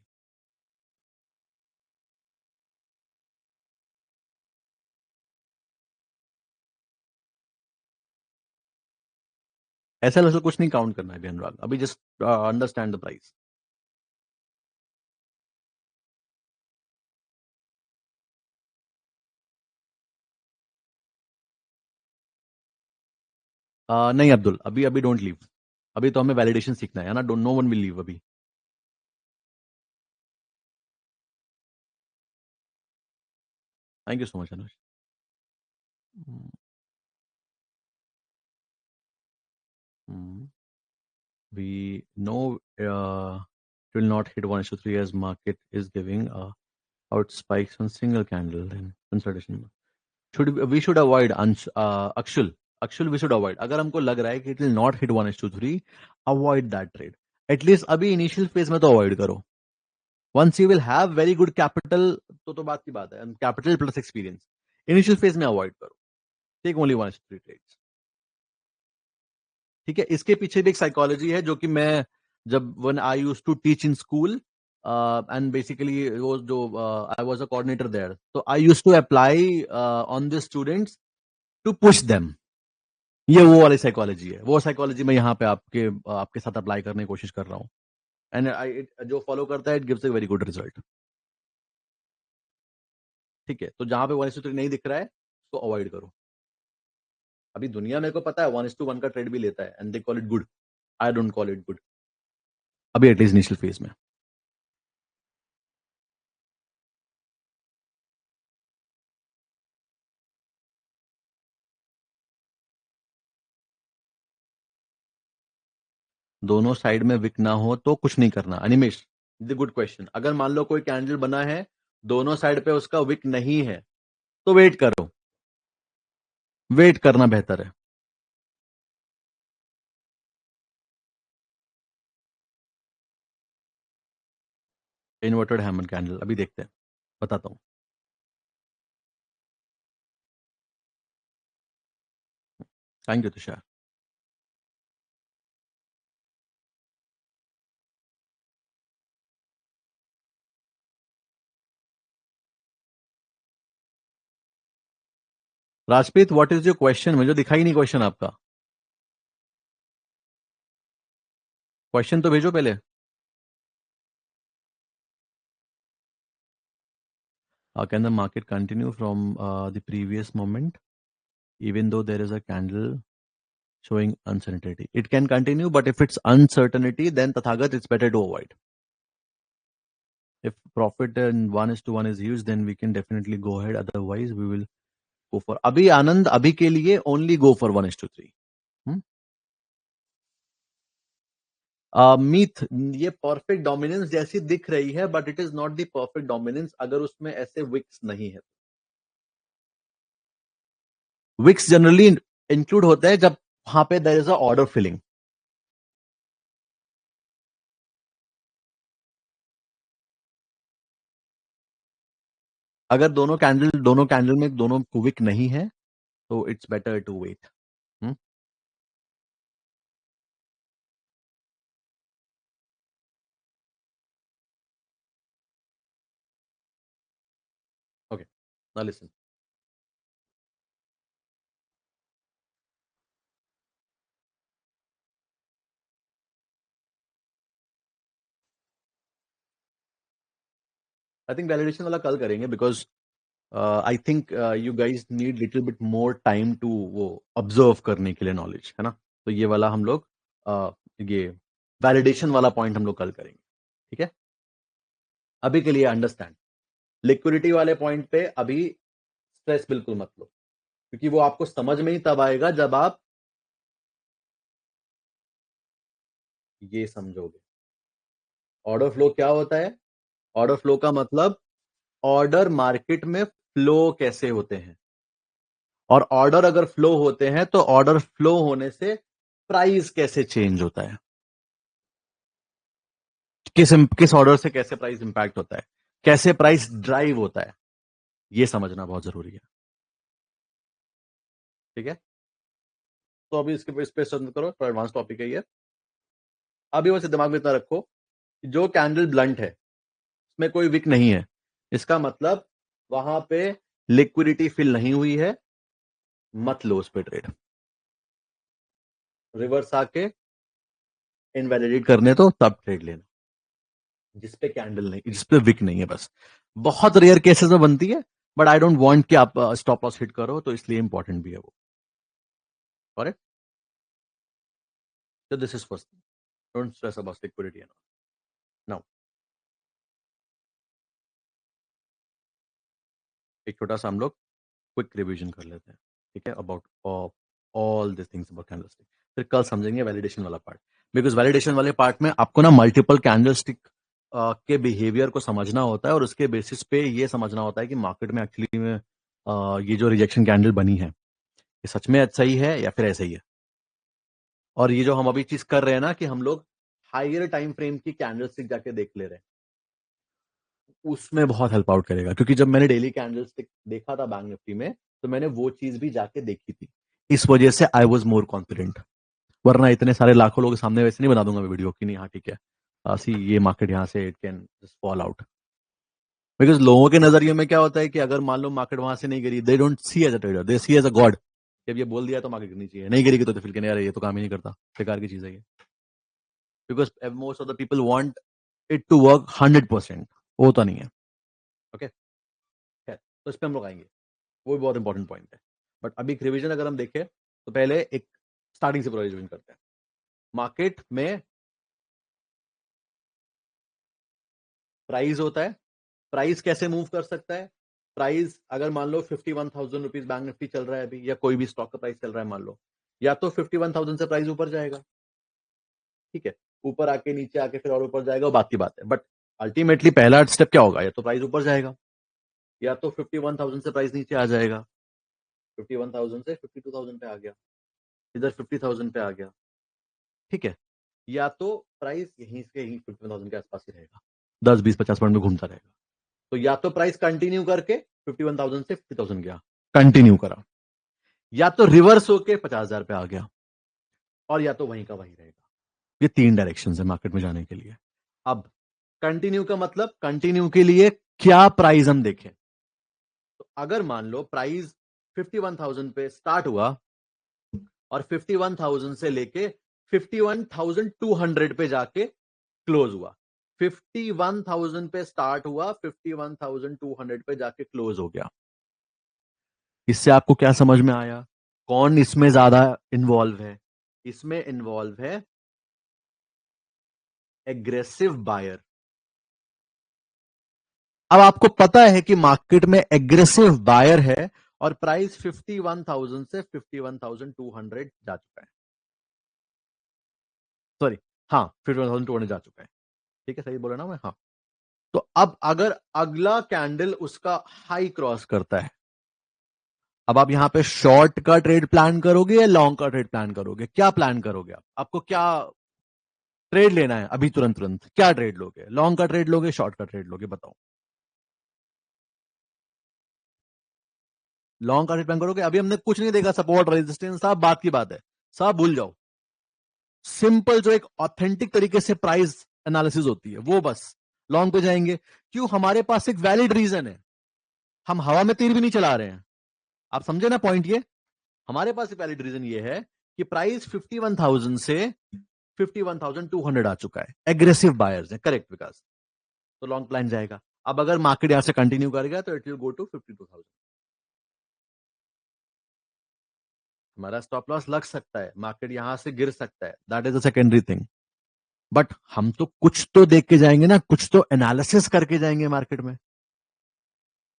A: ऐसा वैसा कुछ नहीं काउंट करना है अभी अनुराग. अभी जस्ट अंडरस्टैंड द प्राइस. नहीं अब्दुल, अभी अभी डोंट लीव. अभी तो हमें वैलिडेशन सीखना है ना. Don't, no one will leave अभी. Thank you so much Anuj. We know it will not hit 1:3 as market is giving out spikes on single candle then consolidation. We should avoid Akshul we should avoid. अगर हमको लग रहा है कि it will not hit 1:3, avoid that trade. At least अभी initial phase में तो avoid करो. Once you will have very good capital, तो बात की बात है. Capital plus experience. Initial phase में avoid करो. Take only 1:3 trades. ठीक है. इसके पीछे भी एक साइकोलॉजी है जो कि मैं जब when I use to teach in school and basically वो जो I was a coordinator there, तो I use to apply on the students to push them. ये वो वाली साइकोलॉजी है, वो साइकोलॉजी मैं यहाँ पे आपके साथ अप्लाई करने की कोशिश कर रहा हूँ, एंड जो फॉलो करता है it gives a very good result. ठीक है, तो जहां पे 1:3 नहीं दिख रहा है उसको अवॉइड करो। अभी दुनिया मेरे को पता है 1:1 का ट्रेड भी लेता है and they call it good. I don't call it good अभी, एटलीस्ट इनिशियल फेज में। दोनों साइड में विक ना हो तो कुछ नहीं करना। Animesh, the good question. अगर मान लो कोई कैंडल बना है, दोनों साइड पे उसका विक नहीं है, तो वेट करो, वेट करना बेहतर है। इन्वर्टेड हैमर कैंडल अभी देखते हैं, बताता हूँ। Thank you Tushar. Rajpreet, what is your question? मुझे दिखाई नहीं क्वेश्चन आपका। क्वेश्चन तो भेजो पहले। Can the market continue from the previous moment even though there is a candle showing uncertainty? It can continue, but if it's uncertainty, then Tathagat, it's better to avoid. If profit and 1:1 is huge, then we can definitely go ahead. Otherwise, we will go for Abhi Anand. Abhi ke liye only go for 1:3. Myth, ये perfect dominance जैसी दिख रही है, but it is not the perfect dominance अगर उसमें ऐसे Vicks नहीं है। विक्स जनरली इंक्लूड होते हैं जब वहां पे there is a order filling. अगर दोनों कैंडल में दोनों विक नहीं है, तो it's better to wait. Okay, now listen. I think validation वाला कल करेंगे, because I think you guys need little bit more time to वो ऑब्जर्व करने के लिए नॉलेज, है ना? तो ये वाला हम लोग ये वैलिडेशन वाला पॉइंट हम लोग कल करेंगे। ठीक है, अभी के लिए अंडरस्टैंड। लिक्विडिटी वाले पॉइंट पे अभी स्ट्रेस बिल्कुल मत लो, क्योंकि वो आपको समझ में ही तब आएगा जब आप ये समझोगे। ऑर्डर फ्लो क्या होता है? ऑर्डर फ्लो का मतलब ऑर्डर मार्केट में फ्लो कैसे होते हैं, और ऑर्डर अगर फ्लो होते हैं तो ऑर्डर फ्लो होने से प्राइस कैसे चेंज होता है, किस ऑर्डर से कैसे प्राइस इंपैक्ट होता है, कैसे प्राइस ड्राइव होता है, ये समझना बहुत जरूरी है। ठीक है, तो अभी इस पे समझ करो, थोड़ा एडवांस टॉपिक है ये। अभी वैसे दिमाग में इतना रखो कि जो कैंडल ब्लंट है उसमें कोई विक नहीं है, इसका मतलब वहां पे लिक्विडिटी फिल नहीं हुई है, मत लो उस पे ट्रेड। रिवर्स आके इनवैलिडेट करने तो तब ट्रेड लेना, जिसपे कैंडल नहीं, जिसपे विक नहीं है बस। बहुत रेयर केसेस में बनती है, बट आई डोंट वांट कि आप स्टॉप लॉस हिट करो, तो इसलिए इंपॉर्टेंट भी है वो। Correct, so this is first thing. Don't stress about liquidity and all. Now, एक छोटा सा हम लोग क्विक रिवीजन कर लेते हैं, ठीक है, about all this things about candlestick. फिर कल समझेंगे वैलिडेशन वाला पार्ट, बिकॉज वैलिडेशन वाले पार्ट में आपको ना मल्टीपल कैंडलस्टिक के बिहेवियर को समझना होता है, और उसके बेसिस पे ये समझना होता है कि मार्केट में एक्चुअली में ये जो रिजेक्शन कैंडल बनी है, ये सच में सही है या फिर ऐसा ही है। और ये जो हम अभी चीज कर रहे हैं ना, कि हम लोग हायर टाइम फ्रेम की कैंडलस्टिक जाके देख ले रहे हैं, उसमें बहुत हेल्प आउट करेगा। क्योंकि जब मैंने डेली कैंडलस्टिक देखा था बैंक निफ्टी में, तो मैंने वो चीज भी जाके देखी थी, इस वजह से आई वॉज मोर कॉन्फिडेंट। वरना इतने सारे लाखों लोगों के सामने वैसे नहीं बना दूंगा मैं वीडियो की, नहीं हाँ ठीक है सी ये मार्केट यहाँ से it can just fall out. Because लोगों के नजरिए में क्या होता है कि अगर मान लो मार्केट वहां से नहीं गिरी, they don't see as a trader, they see as a god. जब ये बोल दिया तो मार्केट गिरनी चाहिए, नहीं गिरेगी तो फिर कहने यार ये तो काम ही नहीं करता, बेकार की चीज है ये, because most of the people want it to work 100%, वो तो नहीं है। ओके, तो इस पर हम लोग आएंगे, वो भी बहुत इंपॉर्टेंट पॉइंट है। बट अभी रिविजन अगर हम देखें तो पहले एक स्टार्टिंग से पूरा रिविजन करते हैं। मार्केट में प्राइस होता है, प्राइस कैसे मूव कर सकता है? प्राइस अगर मान लो 51,000 रुपीज बैंक निफ्टी चल रहा है अभी, या कोई भी स्टॉक का प्राइस चल रहा है मान लो, या तो 51,000 से प्राइस ऊपर जाएगा, ठीक है, ऊपर आके नीचे आके फिर और ऊपर जाएगा, वो बात की बात है। बट अल्टीमेटली पहला स्टेप क्या होगा, या तो प्राइस ऊपर जाएगा, या तो 51,000 से प्राइस नीचे आ जाएगा। 51,000 से 52,000 पे आ गया, इधर 50,000 पे आ गया, ठीक है, या तो प्राइस यहीं से यहीं 51,000 के आसपास ही रहेगा, 10 20 50 पॉइंट में घूमता रहेगा। तो या तो प्राइस कंटिन्यू करके 51,000 से 50,000 गया, कंटिन्यू करा, या तो रिवर्स होके 50,000 पे आ गया, और या तो वहीं का वहीं रहेगा। ये 3 डायरेक्शन है मार्केट में जाने के लिए। अब कंटिन्यू का मतलब, कंटिन्यू के लिए क्या प्राइस हम देखें, तो अगर मान लो प्राइस 51,000 पे स्टार्ट हुआ और 51,000 से लेके 51,200 पे जाके क्लोज हुआ, 51,000 पे स्टार्ट हुआ, 51,200 पे जाके क्लोज हो गया। इससे आपको क्या समझ में आया, कौन इसमें ज्यादा इन्वॉल्व है? इसमें इन्वॉल्व है एग्रेसिव बायर। अब आपको पता है कि मार्केट में एग्रेसिव बायर है और प्राइस 51,000 से 51,200 जा चुका है, सॉरी, हाँ 51,200 जा चुका है, ठीक है, सही बोला ना मैं? हाँ, तो अब अगर अगला कैंडल उसका हाई क्रॉस करता है, अब आप यहां पे शॉर्ट का ट्रेड प्लान करोगे या लॉन्ग का ट्रेड प्लान करोगे? क्या प्लान करोगे आप? आपको क्या ट्रेड लेना है अभी तुरंत तुरंत? क्या ट्रेड लोगे? लॉन्ग का ट्रेड लोगे, शॉर्ट का ट्रेड लोगे? बताओ। लॉन्ग का ट्रेड प्लान करोगे? अभी हमने कुछ नहीं देखा, सपोर्ट रेजिस्टेंस, सब बात की बात है, सब भूल जाओ। सिंपल जो एक ऑथेंटिक तरीके से प्राइस एनालिसिस होती है वो बस। लॉन्ग पे जाएंगे क्यों? हमारे पास एक वैलिड रीजन है, हम हवा में तीर भी नहीं चला रहे हैं। आप समझे ना पॉइंट? ये हमारे पास एक वैलिड रीजन ये है कि प्राइस 51,000 से 51,200 आ चुका है, एग्रेसिव बायर्स है, करेक्ट विकास, तो लॉन्ग प्लान जाएगा। अब अगर मार्केट यहां से कंटिन्यू करेगा तो इट विल गो टू 52,000। हमारा स्टॉप लॉस लग सकता है, मार्केट यहां से गिर सकता है, that is a secondary thing, but हम तो कुछ तो देख के जाएंगे ना, कुछ तो एनालिसिस करके जाएंगे मार्केट में।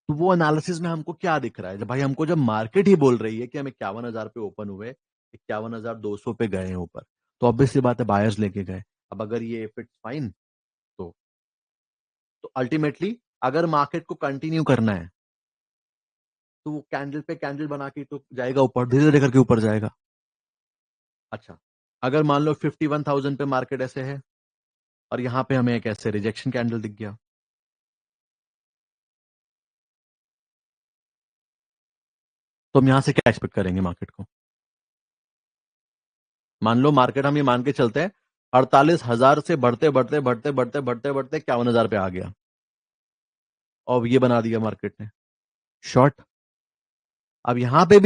A: तो वो एनालिसिस में हमको क्या दिख रहा है? जब भाई हमको जब मार्केट ही बोल रही है कि हम 51,000 पे ओपन हुए, 51,200 पे गए हैं ऊपर, तो ऑब्वियसली बात है बायर्स लेके गए। अब अगर ये इफ इट्स फाइन, तो अल्टीमेटली अगर मार्केट को कंटिन्यू करना है तो वो कैंडल पे कैंडल बना के तो जाएगा ऊपर, धीरे धीरे करके ऊपर जाएगा। अच्छा, अगर मान लो 51,000 पे मार्केट ऐसे है और यहां पे हमें एक ऐसे रिजेक्शन कैंडल दिख गया, तो हम यहां से क्या एक्सपेक्ट करेंगे मार्केट को? मान लो मार्केट, हम ये मान के चलते हैं 48,000 से बढ़ते बढ़ते बढ़ते बढ़ते बढ़ते बढ़ते 51,000 पे आ गया, और ये बना दिया मार्केट ने शॉर्ट। अब यहां पे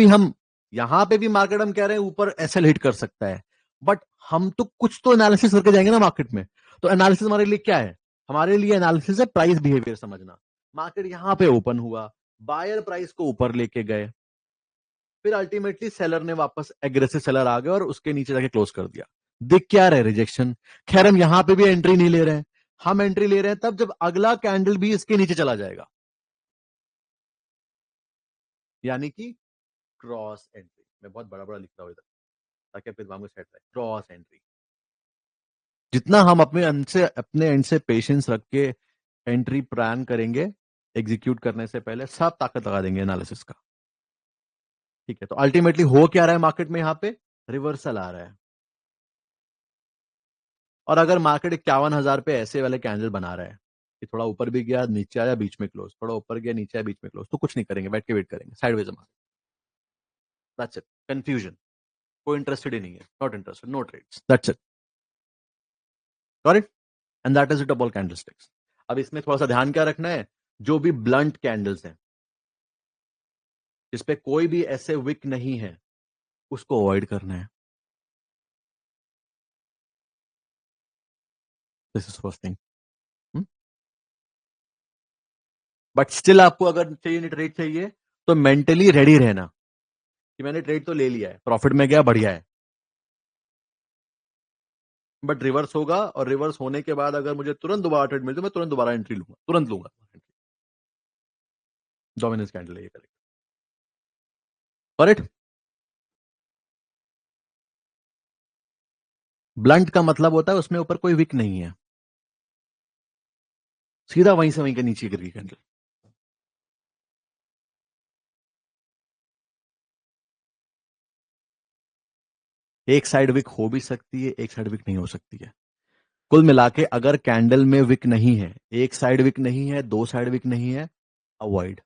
A: भी मार्केट हम कह रहे हैं ऊपर एसएल हिट कर सकता है, बट हम तो कुछ तो एनालिसिस करके जाएंगे ना मार्केट में। तो एनालिसिस हमारे लिए क्या है? हमारे लिए एनालिसिस है प्राइस बिहेवियर समझना। मार्केट यहां पे ओपन हुआ, बायर प्राइस को ऊपर लेके गए, फिर अल्टीमेटली सेलर ने वापस, एग्रेसिव सेलर आ गया और उसके नीचे जाके क्लोज कर दिया। दिख क्या रहे? रिजेक्शन। खैर हम यहां पे भी एंट्री नहीं ले रहे हैं, हम एंट्री ले रहे हैं तब जब अगला कैंडल भी इसके नीचे चला जाएगा, यानी कि क्रॉस एंट्री। मैं बहुत बड़ा बड़ा लिख रहा हूं इधर ताकि आपके दिमाग में सेट रहे, क्रॉस एंट्री। जितना हम अपने एंड से पेशेंस रख के एंट्री प्लान करेंगे, एग्जीक्यूट करने से पहले सब ताकत लगा देंगे एनालिसिस का, ठीक है। तो अल्टीमेटली हो क्या रहा है मार्केट में? यहां पे रिवर्सल आ रहा है, और अगर मार्केट 51,000 पे ऐसे वाले कैंडल बना रहा है कि थोड़ा ऊपर भी गया नीचे आया बीच में क्लोज, थोड़ा ऊपर गया नीचे आया बीच में क्लोज, तो कुछ नहीं करेंगे, बैठ के वेट करेंगे, साइडवेज हमारे, दैट्स इट। कंफ्यूजन, कोई इंटरेस्टेड ही नहीं है, not interested, no trades, that's it, got it. And that is it about candlesticks. अब इसमें थोड़ा सा ध्यान क्या रखना है, जो भी ब्लंट कैंडल्स हैं, इस पे कोई भी ऐसे विक नहीं है, उसको अवॉइड करना है. This is first thing. But still आपको अगर चाहिए ट्रेड चाहिए तो मेंटली रेडी रहना कि मैंने ट्रेड तो ले लिया है, प्रॉफिट में गया, बढ़िया है, बट रिवर्स होगा और रिवर्स होने के बाद अगर मुझे तुरंत दोबारा ट्रेड मिलती तो मैं तुरंत दोबारा एंट्री लूंगा, तुरंत लूंगा. डोमिनेंस कैंडल है ये, करेक्ट. करेक्ट. ब्लंट का मतलब होता है उसमें ऊपर कोई विक नहीं है, सीधा वहीं से वहीं के नीचे गिर गई कैंडल. एक साइड विक हो भी सकती है, एक साइड विक नहीं हो सकती है. कुल मिला के अगर कैंडल में विक नहीं है, एक साइड विक नहीं है, दो साइड विक नहीं है, अवॉइड.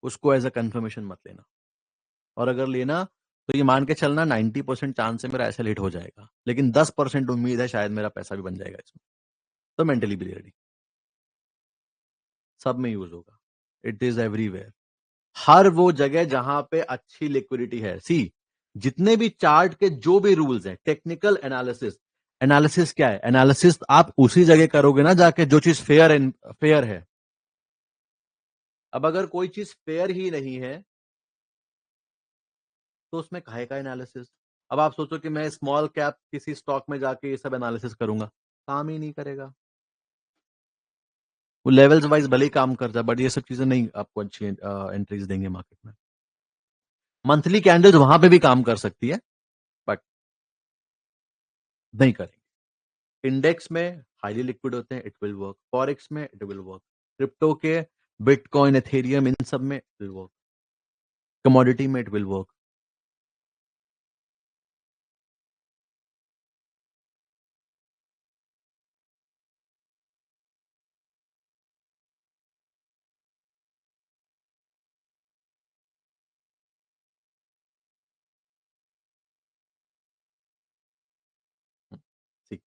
A: उसको एज अ कंफर्मेशन मत लेना. और अगर लेना तो ये मान के चलना 90% चांस है मेरा ऐसे लेट हो जाएगा, लेकिन 10% उम्मीद है शायद मेरा पैसा भी बन जाएगा इसमें. तो मेंटली भी रेडी. सब में यूज होगा. It is everywhere. हर वो जगह जहां पे अच्छी लिक्विडिटी है. सी, जितने भी चार्ट के जो भी रूल्स हैं, टेक्निकल एनालिसिस. एनालिसिस क्या है? एनालिसिस आप उसी जगह करोगे ना जाके जो चीज फेयर एंड फेयर है. अब अगर कोई चीज फेयर ही नहीं है तो उसमें काहे का एनालिसिस. अब आप सोचो कि मैं स्मॉल कैप किसी स्टॉक में जाके ये सब एनालिसिस करूंगा, काम ही नहीं करेगा. वो लेवल्स वाइज भले ही काम कर जाए बट ये सब चीजें नहीं आपको अच्छी एंट्रीज देंगे मार्केट में. मंथली कैंडल्स वहां पे भी काम कर सकती है बट नहीं करेंगे. इंडेक्स में हाईली लिक्विड होते हैं, इट विल वर्क. फॉरेक्स में इट विल वर्क. क्रिप्टो के, बिटकॉइन, एथेरियम, इन सब में इट विल वर्क. कमोडिटी में इट विल वर्क. ठीक.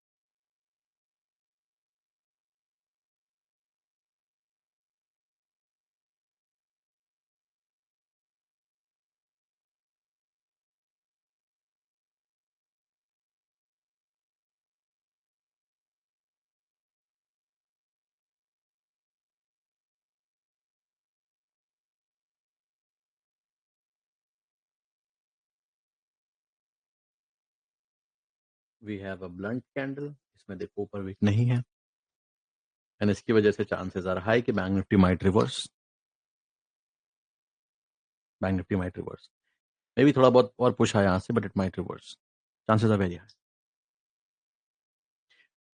A: We have a blunt candle. इसमें देखो ऊपर विक नहीं है एंड इसकी वजह से चांसेस आर हाई कि bank Nifty might reverse. Bank Nifty might reverse. मे भी थोड़ा बहुत और पुश आया यहां से but it might reverse. Chances are very high.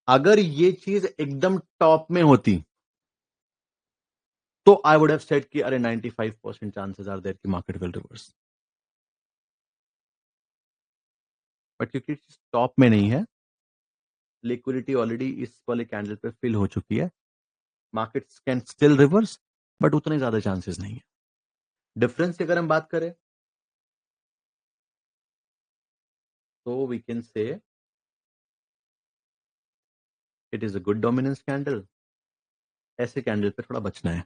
A: अगर ये चीज एकदम टॉप में होती तो आई वुड हैव सेड कि अरे 95% चांसेस आर देयर कि मार्केट विल रिवर्स. बट क्योंकि टॉप में नहीं है, लिक्विडिटी ऑलरेडी इस वाले कैंडल पे फिल हो चुकी है, markets can still reverse but उतने ज्यादा चांसेस नहीं है. डिफरेंस की अगर हम बात करें तो we can say it is a good dominance candle. ऐसे कैंडल पे थोड़ा बचना है.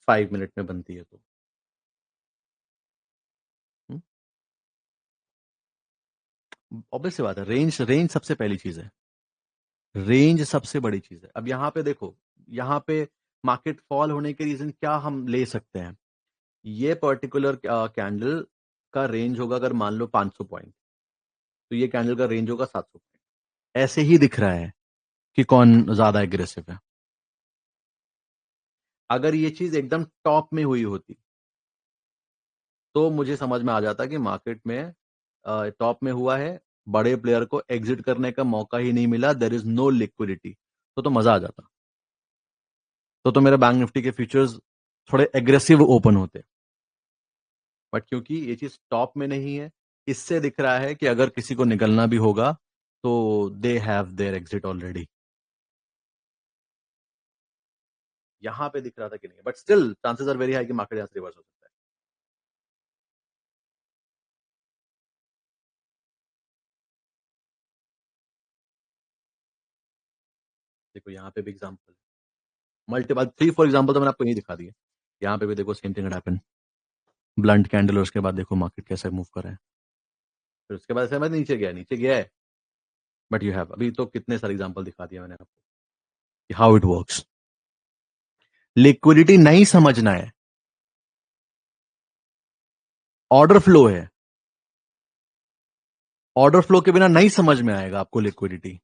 A: 5 मिनट में बनती है तो ऑब्वियस सी बात है. रेंज रेंज सबसे पहली चीज है. रेंज सबसे बड़ी चीज है. अब यहाँ पे देखो, यहाँ पे मार्केट फॉल होने के रीजन क्या हम ले सकते हैं. ये पर्टिकुलर कैंडल का रेंज होगा अगर मान लो 500 पॉइंट, तो ये कैंडल का रेंज होगा 700 पॉइंट. ऐसे ही दिख रहा है कि कौन ज्यादा एग्रेसिव है. अगर ये चीज एकदम टॉप में हुई होती तो मुझे समझ में आ जाता कि मार्केट में टॉप में हुआ है, बड़े प्लेयर को एग्जिट करने का मौका ही नहीं मिला, देर इज नो लिक्विडिटी, तो मजा आ जाता. तो मेरे बैंक निफ्टी के फ्यूचर्स थोड़े एग्रेसिव ओपन होते. बट क्योंकि ये चीज टॉप में नहीं है, इससे दिख रहा है कि अगर किसी को निकलना भी होगा तो they have their exit already. यहां पे दिख रहा था कि नहीं, but still chances are very high कि मार्केट यहां से रिवर्स हो सकता है. देखो यहाँ पे भी एग्जाम्पल, मल्टीपल 3-4 एग्जाम्पल तो मैंने आपको यही दिखा दिए. यहाँ पे भी देखो same thing happen. Blunt candle, और उसके बाद देखो मार्केट कैसे मूव कर रहा है, फिर उसके बाद ऐसे मैं नीचे गया है, बट यू हैव, अभी तो कितने सारे एग्जांपल दिखा दिया मैंने आपको कि हाउ इट वर्क्स। लिक्विडिटी नहीं समझना है, ऑर्डर फ्लो है, ऑर्डर फ्लो के बिना नहीं समझ में आएगा आपको लिक्विडिटी।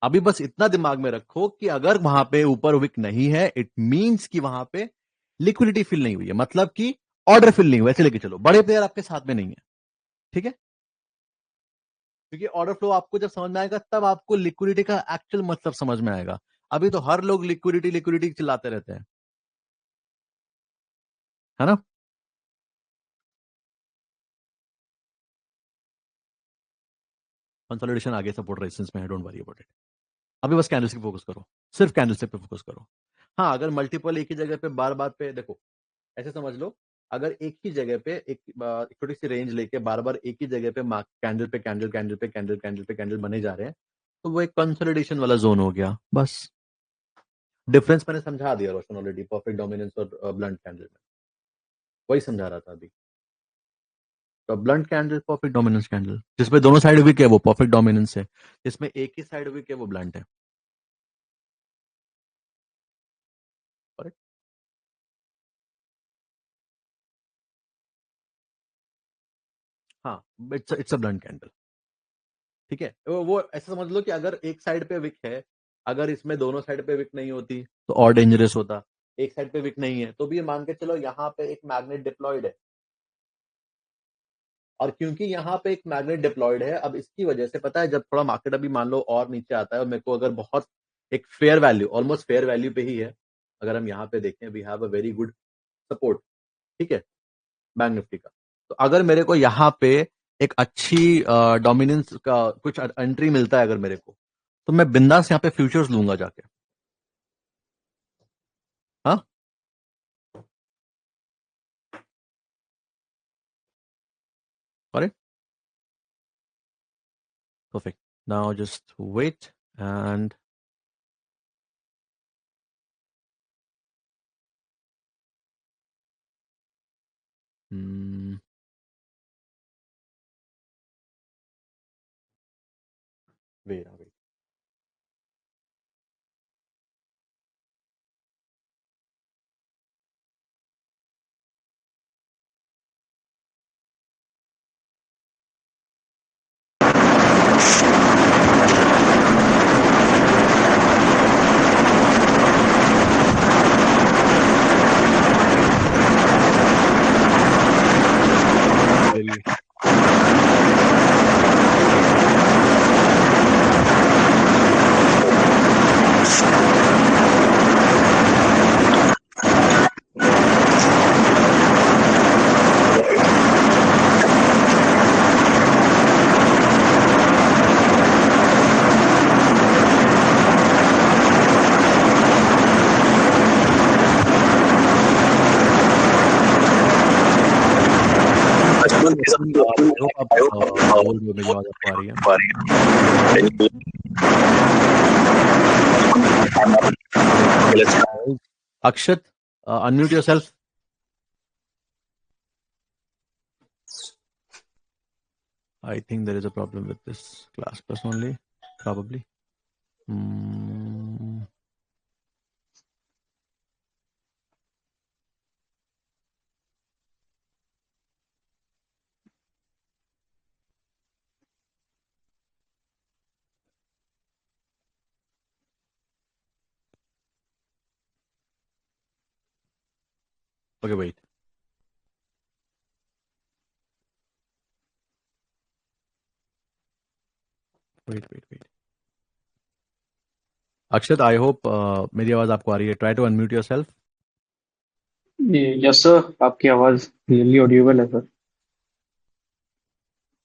A: अभी बस इतना दिमाग में रखो कि अगर वहां पे ऊपर विक नहीं है, इट मींस कि वहां पे लिक्विडिटी फिल नहीं हुई है, मतलब कि ऑर्डर फिल नहीं हुआ, ऐसे लेके चलो, बड़े प्लेयर आपके साथ में नहीं है, ठीक है, क्योंकि ऑर्डर फ्लो आपको जब समझ में आएगा तब आपको लिक्विडिटी का एक्चुअल मतलब समझ में आएगा। अभी तो हर लोग लिक्विडिटी लिक्विडिटी चिल्लाते रहते हैं, है ना। कंसोलिडेशन आगे सपोर्ट रेजिस्टेंस में है, डोंट वरी अबाउट इट। अभी बस कैंडलस्टिक पे फोकस करो, सिर्फ कैंडलस्टिक पे फोकस करो। हाँ, अगर मल्टीपल एक ही जगह पे बार बार पे देखो, ऐसे समझ लो, अगर एक ही जगह पे एक छोटी सी रेंज लेके बार बार एक ही जगह पे कैंडल पे कैंडल कैंडल पे कैंडल कैंडल पे कैंडल बने जा रहे हैं, तो वो एक कंसोलिडेशन वाला जोन हो गया बस। डिफरेंस मैंने समझा दिया रोशन ऑलरेडी, परफेक्ट डोमिनेंस और ब्लंट कैंडल में, वही समझा रहा था अभी। तो blunt candle perfect dominance candle, जिसमें दोनों साइड वीक है वो परफेक्ट डोमिनेंस है, जिसमें एक ही साइड वीक है वो ब्लंट है। करेक्ट। हाँ, इट्स अ ब्लंट कैंडल, ठीक है। वो ऐसा समझ लो कि अगर एक साइड पे विक है, अगर इसमें दोनों साइड पे विक नहीं होती तो और डेंजरस होता। एक साइड पे विक नहीं है तो भी ये मान के चलो यहाँ पे एक मैग्नेट डिप्लॉयड है, और क्योंकि यहाँ पे एक मैग्नेट डिप्लॉयड है, अब इसकी वजह से पता है, जब थोड़ा मार्केट अभी मान लो और नीचे आता है और मेरे को अगर बहुत एक fair value, almost fair value पे ही है, अगर हम यहाँ पे देखें, we have a very good support, ठीक है, बैंक निफ्टी का। तो अगर मेरे को यहाँ पे एक अच्छी डोमिनेंस का कुछ एंट्री मिलता है अगर मेरे को, तो मैं बिंदास यहाँ पे फ्यूचर्स लूंगा जाके। हाँ, correct, perfect. Now just wait and wait wait. I hope आप बोल रहे हो, मेरी आवाज आपको आ रही है। Akshat, unmute yourself. I think there is a problem with this class plus only, probably. Hmm. Okay, wait. Wait. Akshat, I hope मेरी आवाज आपको आ रही है। Try to unmute yourself.
B: Yes sir, आपकी आवाज क्लियरली ऑडिबल है sir.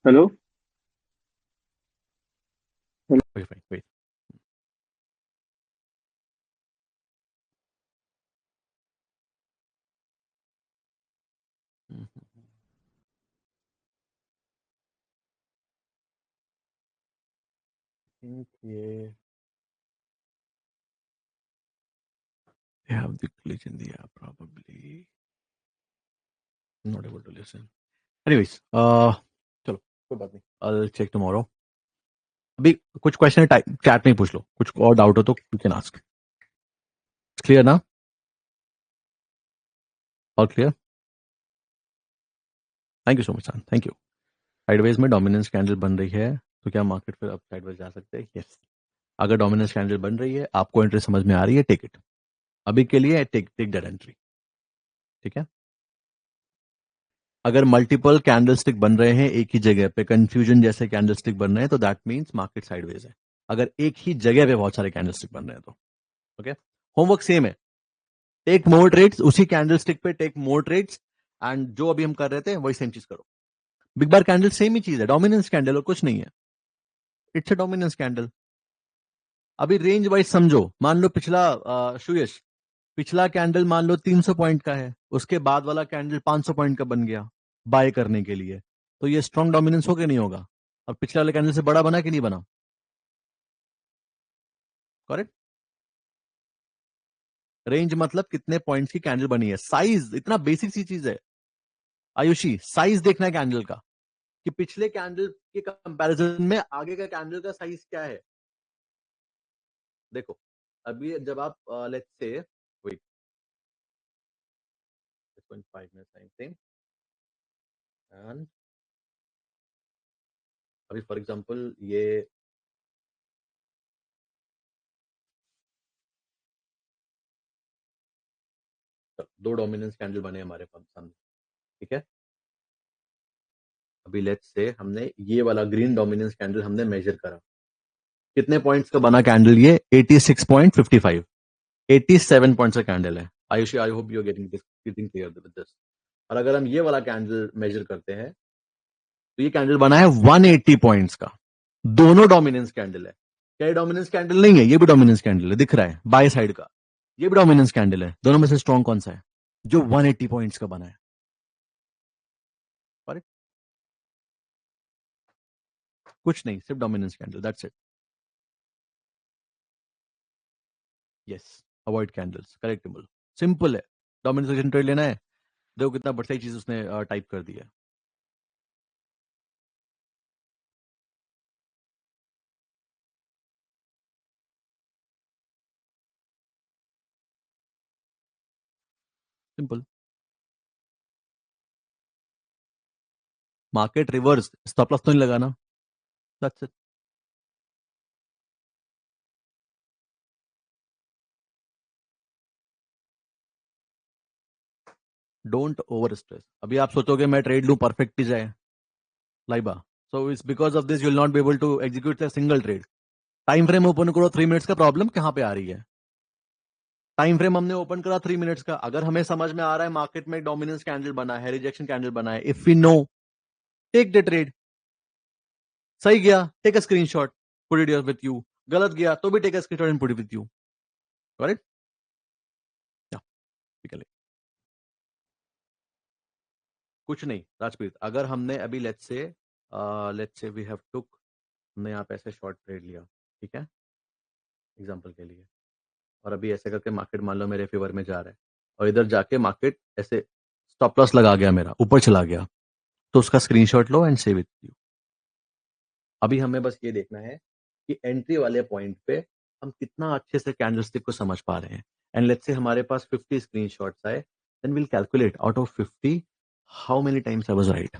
B: Hello.
A: Okay fine, wait. think ये they have the glitch in the app probably. Not able to listen. Anyways, चलो कोई बात नहीं, आई विल चेक टुमारो। अभी कुछ क्वेश्चन चैट में पूछ लो, कुछ और डाउट हो तो यू कैन आस्क। क्लियर ना? All clear? Thank you so much sir, thank you. Sideways में डोमिनेंस कैंडल बन रही है तो क्या मार्केट फिर अब साइडवेज जा सकते हैं? यस। अगर डोमिनेंस कैंडल बन रही है, आपको एंट्री समझ में आ रही है, टेक इट। अभी के लिए टेक टेक दैट एंट्री, ठीक है। अगर मल्टीपल कैंडलस्टिक बन रहे हैं एक ही जगह पे, कंफ्यूजन जैसे कैंडलस्टिक बन रहे हैं, तो दैट मींस मार्केट साइडवेज है। अगर एक ही जगह पे बहुत सारे कैंडलस्टिक बन रहे हैं तो ओके। होमवर्क सेम है, टेक मोर ट्रेड्स, उसी कैंडलस्टिक पे टेक मोर ट्रेड्स, एंड जो अभी हम कर रहे थे वही सेम चीज करो। बिग बार कैंडल सेम ही चीज है, डोमिनेंस कैंडल और कुछ नहीं है, इट्स अ डोमिनेंस कैंडल। अभी रेंज वाइज समझो, मान लो पिछला सुयश, पिछला कैंडल मान लो 300 पॉइंट का है, उसके बाद वाला कैंडल 500 पॉइंट का बन गया बाय करने के लिए, तो ये स्ट्रॉन्ग डोमिनेंस हो कि नहीं होगा? और पिछले वाले कैंडल से बड़ा बना कि नहीं बना? करेक्ट। रेंज मतलब कितने पॉइंट्स की कैंडल बनी है, साइज इतना बेसिक सी चीज है आयुषी, साइज देखना है कैंडल का, कि पिछले कैंडल के कंपैरिजन में आगे का कैंडल का साइज क्या है। देखो अभी जब आप let's say wait 6.5 minute time frame, and अभी फॉर एग्जांपल ये दो डोमिनेंस कैंडल बने हमारे पास सामने, ठीक है। अभी लेट्स से हमने ये वाला ग्रीन डोमिनेंस कैंडल हमने मेजर करा, कितने पॉइंट्स का बना कैंडल? ये 86.55, 87 पॉइंट्स का कैंडल है। Aayushi, I hope you are getting clear with this. और अगर हम ये वाला कैंडल मेजर करते हैं तो ये कैंडल बना है 180 पॉइंट्स का, दोनों डोमिनेंस कैंडल है। क्या ये डोमिनेंस कैंडल नहीं है? ये भी डोमिनेंस कैंडल है, दिख रहा है बाय साइड का, ये भी डोमिनेंस कैंडल है। दोनों में से स्ट्रॉन्ग कौन सा है? जो 180 पॉइंट्स का बना है। Correct? कुछ नहीं, सिर्फ dominance candle, that's it. Yes, avoid candles, correctable, simple है। डोमिनेंस ट्रेड लेना है, देखो कितना बढ़िया चीज उसने टाइप कर दी है। Simple. Market reverse, stop loss तो नहीं लगाना, that's it. Don't over stress. अभी आप सोचोगे मैं ट्रेड लूं परफेक्ट ही जाए, Laiba, so it's because of this you will not be able to execute a single trade. Time frame open करो 3 मिनट्स का, प्रॉब्लम कहां पे आ रही है? टाइम फ्रेम हमने ओपन करा 3 मिनट्स का, अगर हमें समझ में आ रहा है मार्केट में डोमिनेंस कैंडल बना है, रिजेक्शन कैंडल बना है, if we know, take the trade. सही गया, take a screenshot, put it with you. गलत गया तो भी take a screenshot and put it with you. Correct? कुछ नहीं राजप्रीत, अगर हमने अभी let's say we have took, हमने यहाँ पे ऐसे शॉर्ट ट्रेड लिया, ठीक है, एग्जांपल के लिए, और अभी ऐसे करके मार्केट मान लो मेरे फेवर में जा रहा है, और इधर जाके मार्केट ऐसे स्टॉप लॉस लगा गया, मेरा ऊपर चला गया, तो उसका screenshot low and save it you. अभी हमें बस ये देखना है कि एंट्री वाले पॉइंट पे हम कितना अच्छे से कैंडलस्टिक को समझ पा रहे हैं। एंड लेट्स से हमारे पास 50 स्क्रीनशॉट्स आए, then will calculate out of 50 how many times I was right,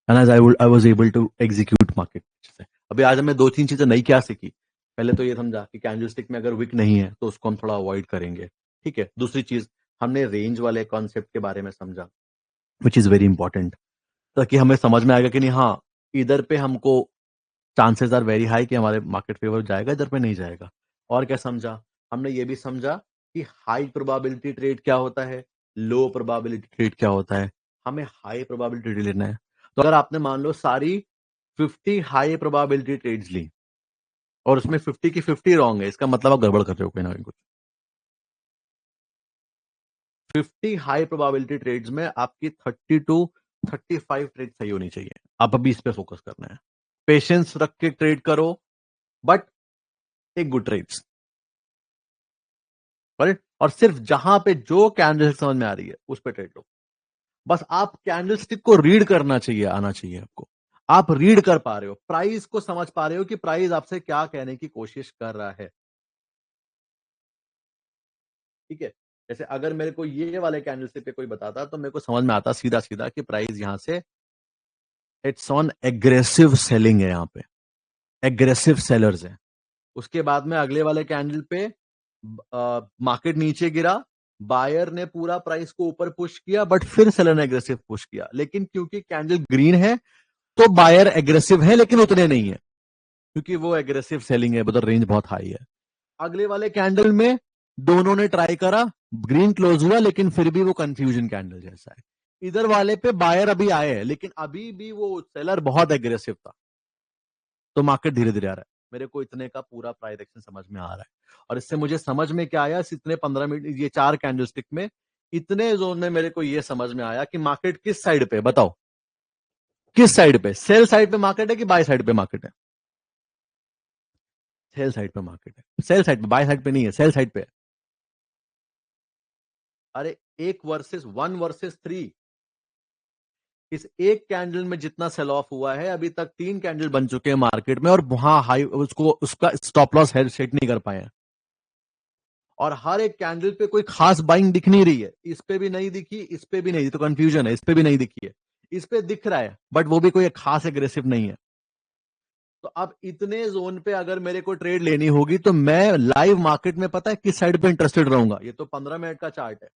A: and as I was able to execute market से। अभी आज हमें दो तीन चीजें नई क्या सीखी। पहले तो ये समझा कि कैंडलस्टिक में अगर विक नहीं है तो उसको हम थोड़ा अवॉइड करेंगे, ठीक है। दूसरी चीज, हमने रेंज वाले कॉन्सेप्ट के बारे में समझा, विच इज वेरी इंपॉर्टेंट, ताकि हमें समझ में आएगा कि नहीं, हाँ इधर पे हमको चांसेस आर वेरी हाई कि हमारे मार्केट फेवर जाएगा, इधर पे नहीं जाएगा। और क्या समझा? हमने ये भी समझा कि हाई प्रोबेबिलिटी ट्रेड क्या होता है, लो प्रोबेबिलिटी ट्रेड क्या होता है। हमें हाई प्रोबेबिलिटी ट्रेड लेना है। तो अगर आपने मान लो सारी 50 हाई प्रोबेबिलिटी ट्रेड्स ली और उसमें 50 की 50 रॉन्ग है, इसका मतलब आप गड़बड़ कर रहे हो कोई ना कोई कुछ। 50 हाई प्रोबेबिलिटी ट्रेड्स में आपकी 30 टू 35 ट्रेड सही होनी चाहिए। आप अभी इस पे फोकस करना है, पेशेंस रख के ट्रेड करो, but take good trades. Correct? और सिर्फ जहां पे जो कैंडल समझ में आ रही है उस पर ट्रेड लो। बस आप कैंडलस्टिक को रीड करना चाहिए, आना चाहिए आपको। आप रीड कर पा रहे हो, प्राइस को समझ पा रहे हो कि प्राइस आपसे क्या कहने की कोशिश कर रहा है। ठीक है, जैसे अगर मेरे को ये वाले कैंडलस्टिक पे कोई बताता तो मेरे को समझ में आता सीधा सीधा कि प्राइस यहां से इट्स ऑन एग्रेसिव सेलिंग है, यहां पे एग्रेसिव सेलर्स है। उसके बाद में अगले वाले कैंडल पे मार्केट नीचे गिरा, बायर ने पूरा प्राइस को ऊपर पुश किया, बट फिर सेलर ने एग्रेसिव पुश किया। लेकिन क्योंकि कैंडल ग्रीन है तो बायर एग्रेसिव है, लेकिन उतने नहीं है, क्योंकि वो एग्रेसिव सेलिंग है, मतलब रेंज बहुत हाई है। अगले वाले कैंडल में दोनों ने ट्राई करा, ग्रीन क्लोज हुआ, लेकिन फिर भी वो कंफ्यूजन कैंडल जैसा है। इधर वाले पे बायर अभी आए हैं, लेकिन अभी भी वो सेलर बहुत एग्रेसिव था, तो मार्केट धीरे धीरे आ रहा है। मेरे को इतने का पूरा प्राइस एक्शन समझ में आ रहा है। और इससे मुझे समझ में क्या आया, इस इतने 15 मिनट ये 4 कैंडलस्टिक में, इतने जोन में मेरे को ये समझ में आया कि मार्केट किस साइड पे, बताओ किस साइड पे, सेल साइड पे मार्केट है कि बाय साइड पे मार्केट है? सेल साइड पे मार्केट है, सेल साइड पे, बाय साइड पे नहीं है, सेल साइड पे है। अरे एक वर्सेस 1 वर्सेस 3, इस एक कैंडल में जितना सेल ऑफ हुआ है अभी तक 3 कैंडल बन चुके हैं मार्केट में, और वहां हाई उसको उसका स्टॉप लॉस हेड सेट नहीं कर पाए हैं। और हर एक कैंडल पे कोई खास बाइंग दिख नहीं रही है, इस पे भी नहीं दिखी, इस पे भी नहीं, तो कंफ्यूजन है, इस पे भी नहीं दिखी है, इस पे दिख रहा है बट वो भी कोई खास एग्रेसिव नहीं है। तो अब इतने जोन पे अगर मेरे को ट्रेड लेनी होगी तो मैं लाइव मार्केट में पता है किस साइड पे इंटरेस्टेड रहूंगा। ये तो 15 मिनट का चार्ट है,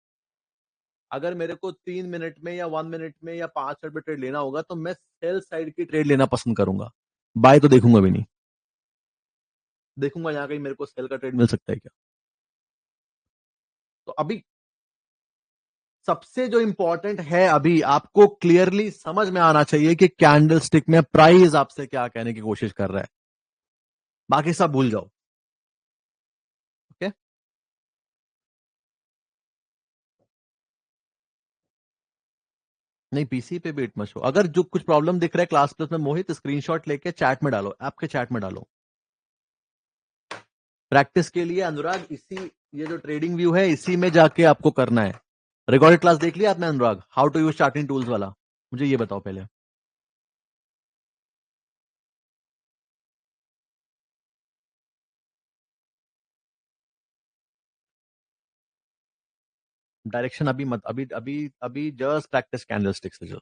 A: अगर मेरे को 3 मिनट में या 1 मिनट में या 5 मिनट में ट्रेड लेना होगा तो मैं सेल साइड की ट्रेड लेना पसंद करूंगा। बाय तो देखूंगा भी नहीं, देखूंगा यहाँ कहीं मेरे को सेल का ट्रेड मिल सकता है क्या। तो अभी सबसे जो इंपॉर्टेंट है, अभी आपको क्लियरली समझ में आना चाहिए कि कैंडल स्टिक में प्राइस आपसे क्या कहने की कोशिश कर रहा है, बाकी सब भूल जाओ। ओके, नहीं पीसी पे भी इट मत शो। अगर जो कुछ प्रॉब्लम दिख रहा है क्लास प्लस में, मोहित स्क्रीनशॉट लेके चैट में डालो, आपके चैट में डालो। प्रैक्टिस के लिए अनुराग, इसी ये जो ट्रेडिंग व्यू है इसी में जाके आपको करना है। रिकॉर्डेड क्लास देख लिया आपने Anurag, how to use charting tools वाला? मुझे ये बताओ पहले। डायरेक्शन अभी मत, अभी अभी अभी जस्ट प्रैक्टिस कैंडलस्टिक्स, जो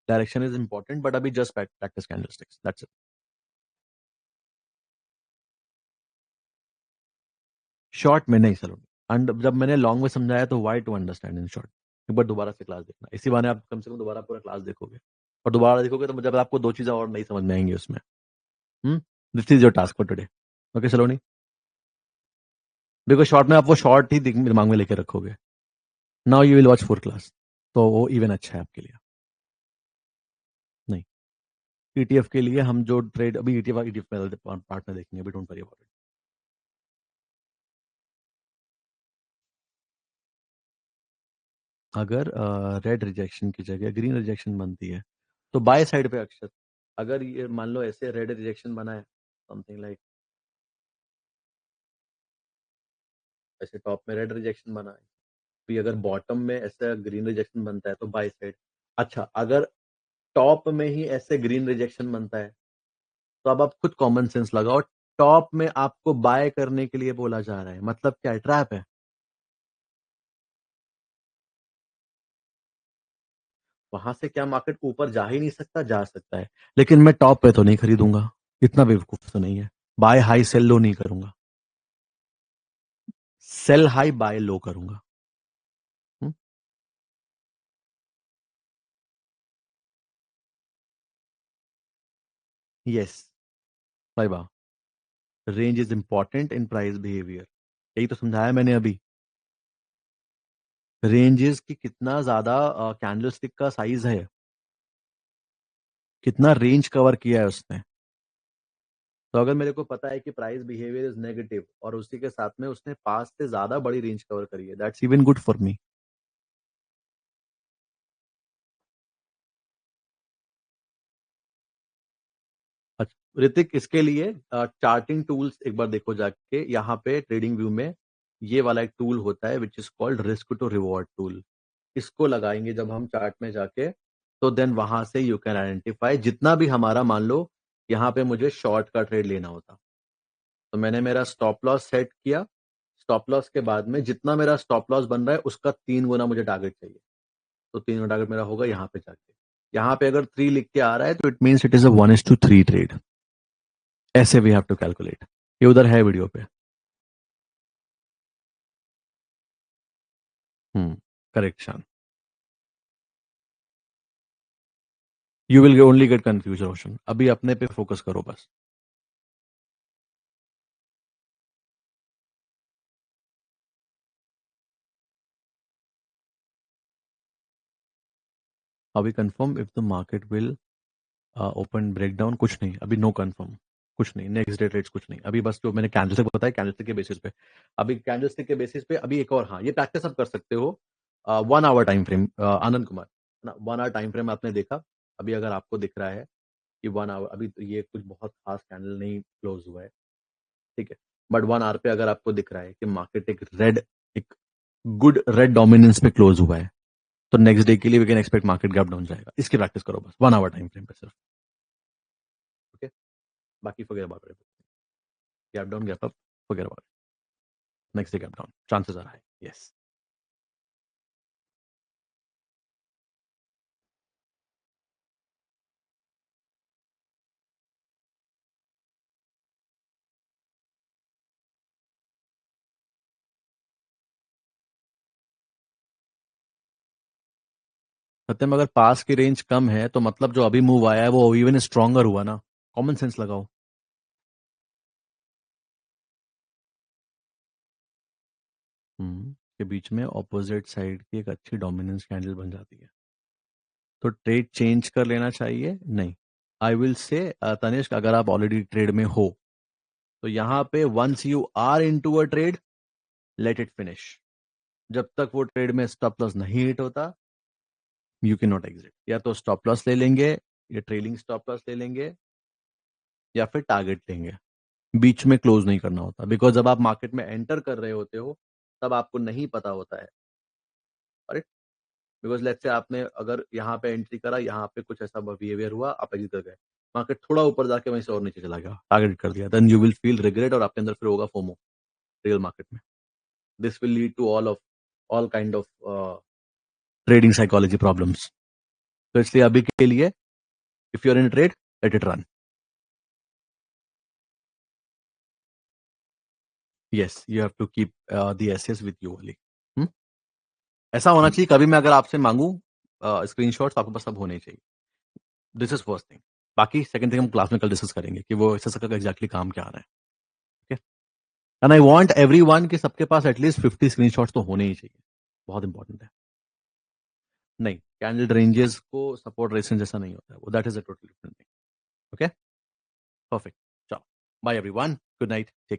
A: डायरेक्शन इज इंपॉर्टेंट, बट अभी just practice candlesticks, that's it. Short में नहीं सलोनी, एंड जब मैंने लॉन्ग में समझाया तो why to understand in short. एक बार दोबारा से क्लास देखना, इसी बहाने आप कम से कम दोबारा पूरा क्लास देखोगे, और दोबारा देखोगे तो जब आपको 2 चीजें और नहीं समझ में आएंगी उसमें। This is your task for today. Okay Saloni, because short में आप वो शॉर्ट ही दिमाग में लेके रखोगे। Now you will watch 4 class, तो वो इवन अच्छा है आपके लिए। नहीं, ईटीएफ के लिए हम जो ट्रेड अभी ईटीएफ ईटीएफ पार्ट में देखेंगे, अभी डोंट वरी अबाउट इट। अगर रेड रिजेक्शन की जगह ग्रीन रिजेक्शन बनती है तो बाय साइड पे अक्षर, अगर ये मान लो ऐसे रेड रिजेक्शन बना है, समथिंग लाइक ऐसे टॉप में रेड रिजेक्शन बना है, तो अगर बॉटम में ऐसा ग्रीन रिजेक्शन बनता है तो बाय साइड। अच्छा, अगर टॉप में ही ऐसे ग्रीन रिजेक्शन बनता है तो अब आप खुद कॉमन सेंस लगाओ, टॉप में आपको बाय करने के लिए बोला जा रहा है, मतलब क्या है, ट्रैप है। वहां से क्या मार्केट ऊपर जा ही नहीं सकता? जा सकता है, लेकिन मैं टॉप पे तो नहीं खरीदूंगा, इतना बेवकूफ तो नहीं है। बाय हाई सेल लो नहीं करूंगा, सेल हाई बाय लो करूंगा। Yes, bye bye. Range is important in price behaviour, यही तो समझाया मैंने अभी। रेंजेस की कितना ज्यादा कैंडलस्टिक का साइज है, कितना रेंज कवर किया है उसने। तो अगर मेरे को पता है कि प्राइस बिहेवियर इज नेगेटिव और उसी के साथ में उसने 5 से ज्यादा बड़ी रेंज कवर करी है, that's even good for me. अच्छा ऋतिक, इसके लिए चार्टिंग टूल्स एक बार देखो जाके, यहाँ पे ट्रेडिंग व्यू में ये वाला एक टूल होता है which is called risk to reward tool. इसको लगाएंगे जब हम चार्ट में जाके, तो देन वहां से यू कैन आइडेंटिफाई जितना भी हमारा, मान लो यहाँ पे मुझे शॉर्ट का ट्रेड लेना होता, तो मैंने मेरा स्टॉप लॉस सेट किया। स्टॉप लॉस के बाद में जितना मेरा स्टॉप लॉस बन रहा है उसका 3 गुना मुझे टारगेट चाहिए, तो 3 गुना टारगेट मेरा होगा यहाँ पे जाके। यहाँ पे अगर 3 लिख के आ रहा है तो it means it is a 1:3 trade. ऐसे वी हैव टू कैलकुलेट। ये उधर है वीडियो पे। Correct Shaan. You will only get confuse Roshan, अभी अपने पे फोकस करो बस। अभी confirm if the market will open breakdown, कुछ नहीं अभी, नो कंफर्म, कुछ नहीं, नेक्स्ट डे ट्रेड्स कुछ नहीं अभी, बस जो मैंने कैंडलस्टिक बताया कैंडलस्टिक के बेसिस पे। अभी कैंडलस्टिक के बेसिस पे अभी एक और, हाँ ये प्रैक्टिस आप कर सकते हो। 1 our time frame, Anand Kumar ना, 1 आवर टाइम फ्रेम आपने देखा। अभी अगर आपको दिख रहा है कि 1 आवर, अभी तो ये कुछ बहुत खास कैंडल नहीं क्लोज हुआ है, ठीक है, बट 1 आवर पे अगर आपको दिख रहा है कि मार्केट एक गुड रेड डोमिनेंस पे क्लोज हुआ है, तो नेक्स्ट डे के लिए we can expect market gap down जाएगा। इसकी प्रैक्टिस करो बस 1 आवर टाइम फ्रेम पे सिर्फ। ओके, बाकी forget about it. Gap down, gap up, forget about it. Next day gap down. Chances are high. Yes. सत्यम, अगर पास की रेंज कम है तो मतलब जो अभी मूव आया है वो इवन स्ट्रॉन्गर हुआ ना। कॉमन सेंस लगाओ। के बीच में ऑपोजिट साइड की एक अच्छी डोमिनेंस कैंडल बन जाती है, तो ट्रेड चेंज कर लेना चाहिए। नहीं, आई विल से तनिष्क, अगर आप ऑलरेडी ट्रेड में हो तो यहाँ पे once you are into a trade, let it finish. जब तक वो ट्रेड में स्टॉप लॉस नहीं हिट होता, यू कैन नॉट एग्जिट। या तो स्टॉप लॉस ले लेंगे, या ट्रेलिंग स्टॉप लॉस ले लेंगे, या फिर टारगेट लेंगे। बीच में क्लोज नहीं करना होता, बिकॉज जब आप मार्केट में एंटर कर रहे होते हो तब आपको नहीं पता होता है। राइट, बिकॉज लेट्स से आपने अगर यहाँ पे एंट्री करा, यहाँ पे कुछ ऐसा बिहेवियर हुआ, आप एग्जिट कर गए, मार्केट थोड़ा ऊपर जाके वहीं से और नीचे चला गया, टारगेट कर दिया, then you will feel regret, और आपके अंदर फिर होगा फोमो रियल मार्केट में। This will lead to all kind of trading psychology problems. तो इसलिए अभी के लिए, if you are in trade, let it run. Yes, you have to keep the access with you only. ऐसा होना चाहिए, कभी मैं अगर आपसे मांगू स्क्रीनशॉट्स, आपके पास सब होने चाहिए। This is first thing. बाकी सेकंड थिंग हम क्लास में कल डिस्कस करेंगे कि वो एसएस का एग्जैक्टली काम क्या आ रहा है। Okay, and I want everyone कि सबके पास एटलीस्ट 50 स्क्रीनशॉट्स तो होने ही चाहिए, बहुत इंपॉर्टेंट है। नहीं, कैंडल रेंजेस को सपोर्ट रेजिस्टेंस जैसा नहीं होता है वो, that is a totally different thing. Okay, perfect. चलो, bye everyone, good night, take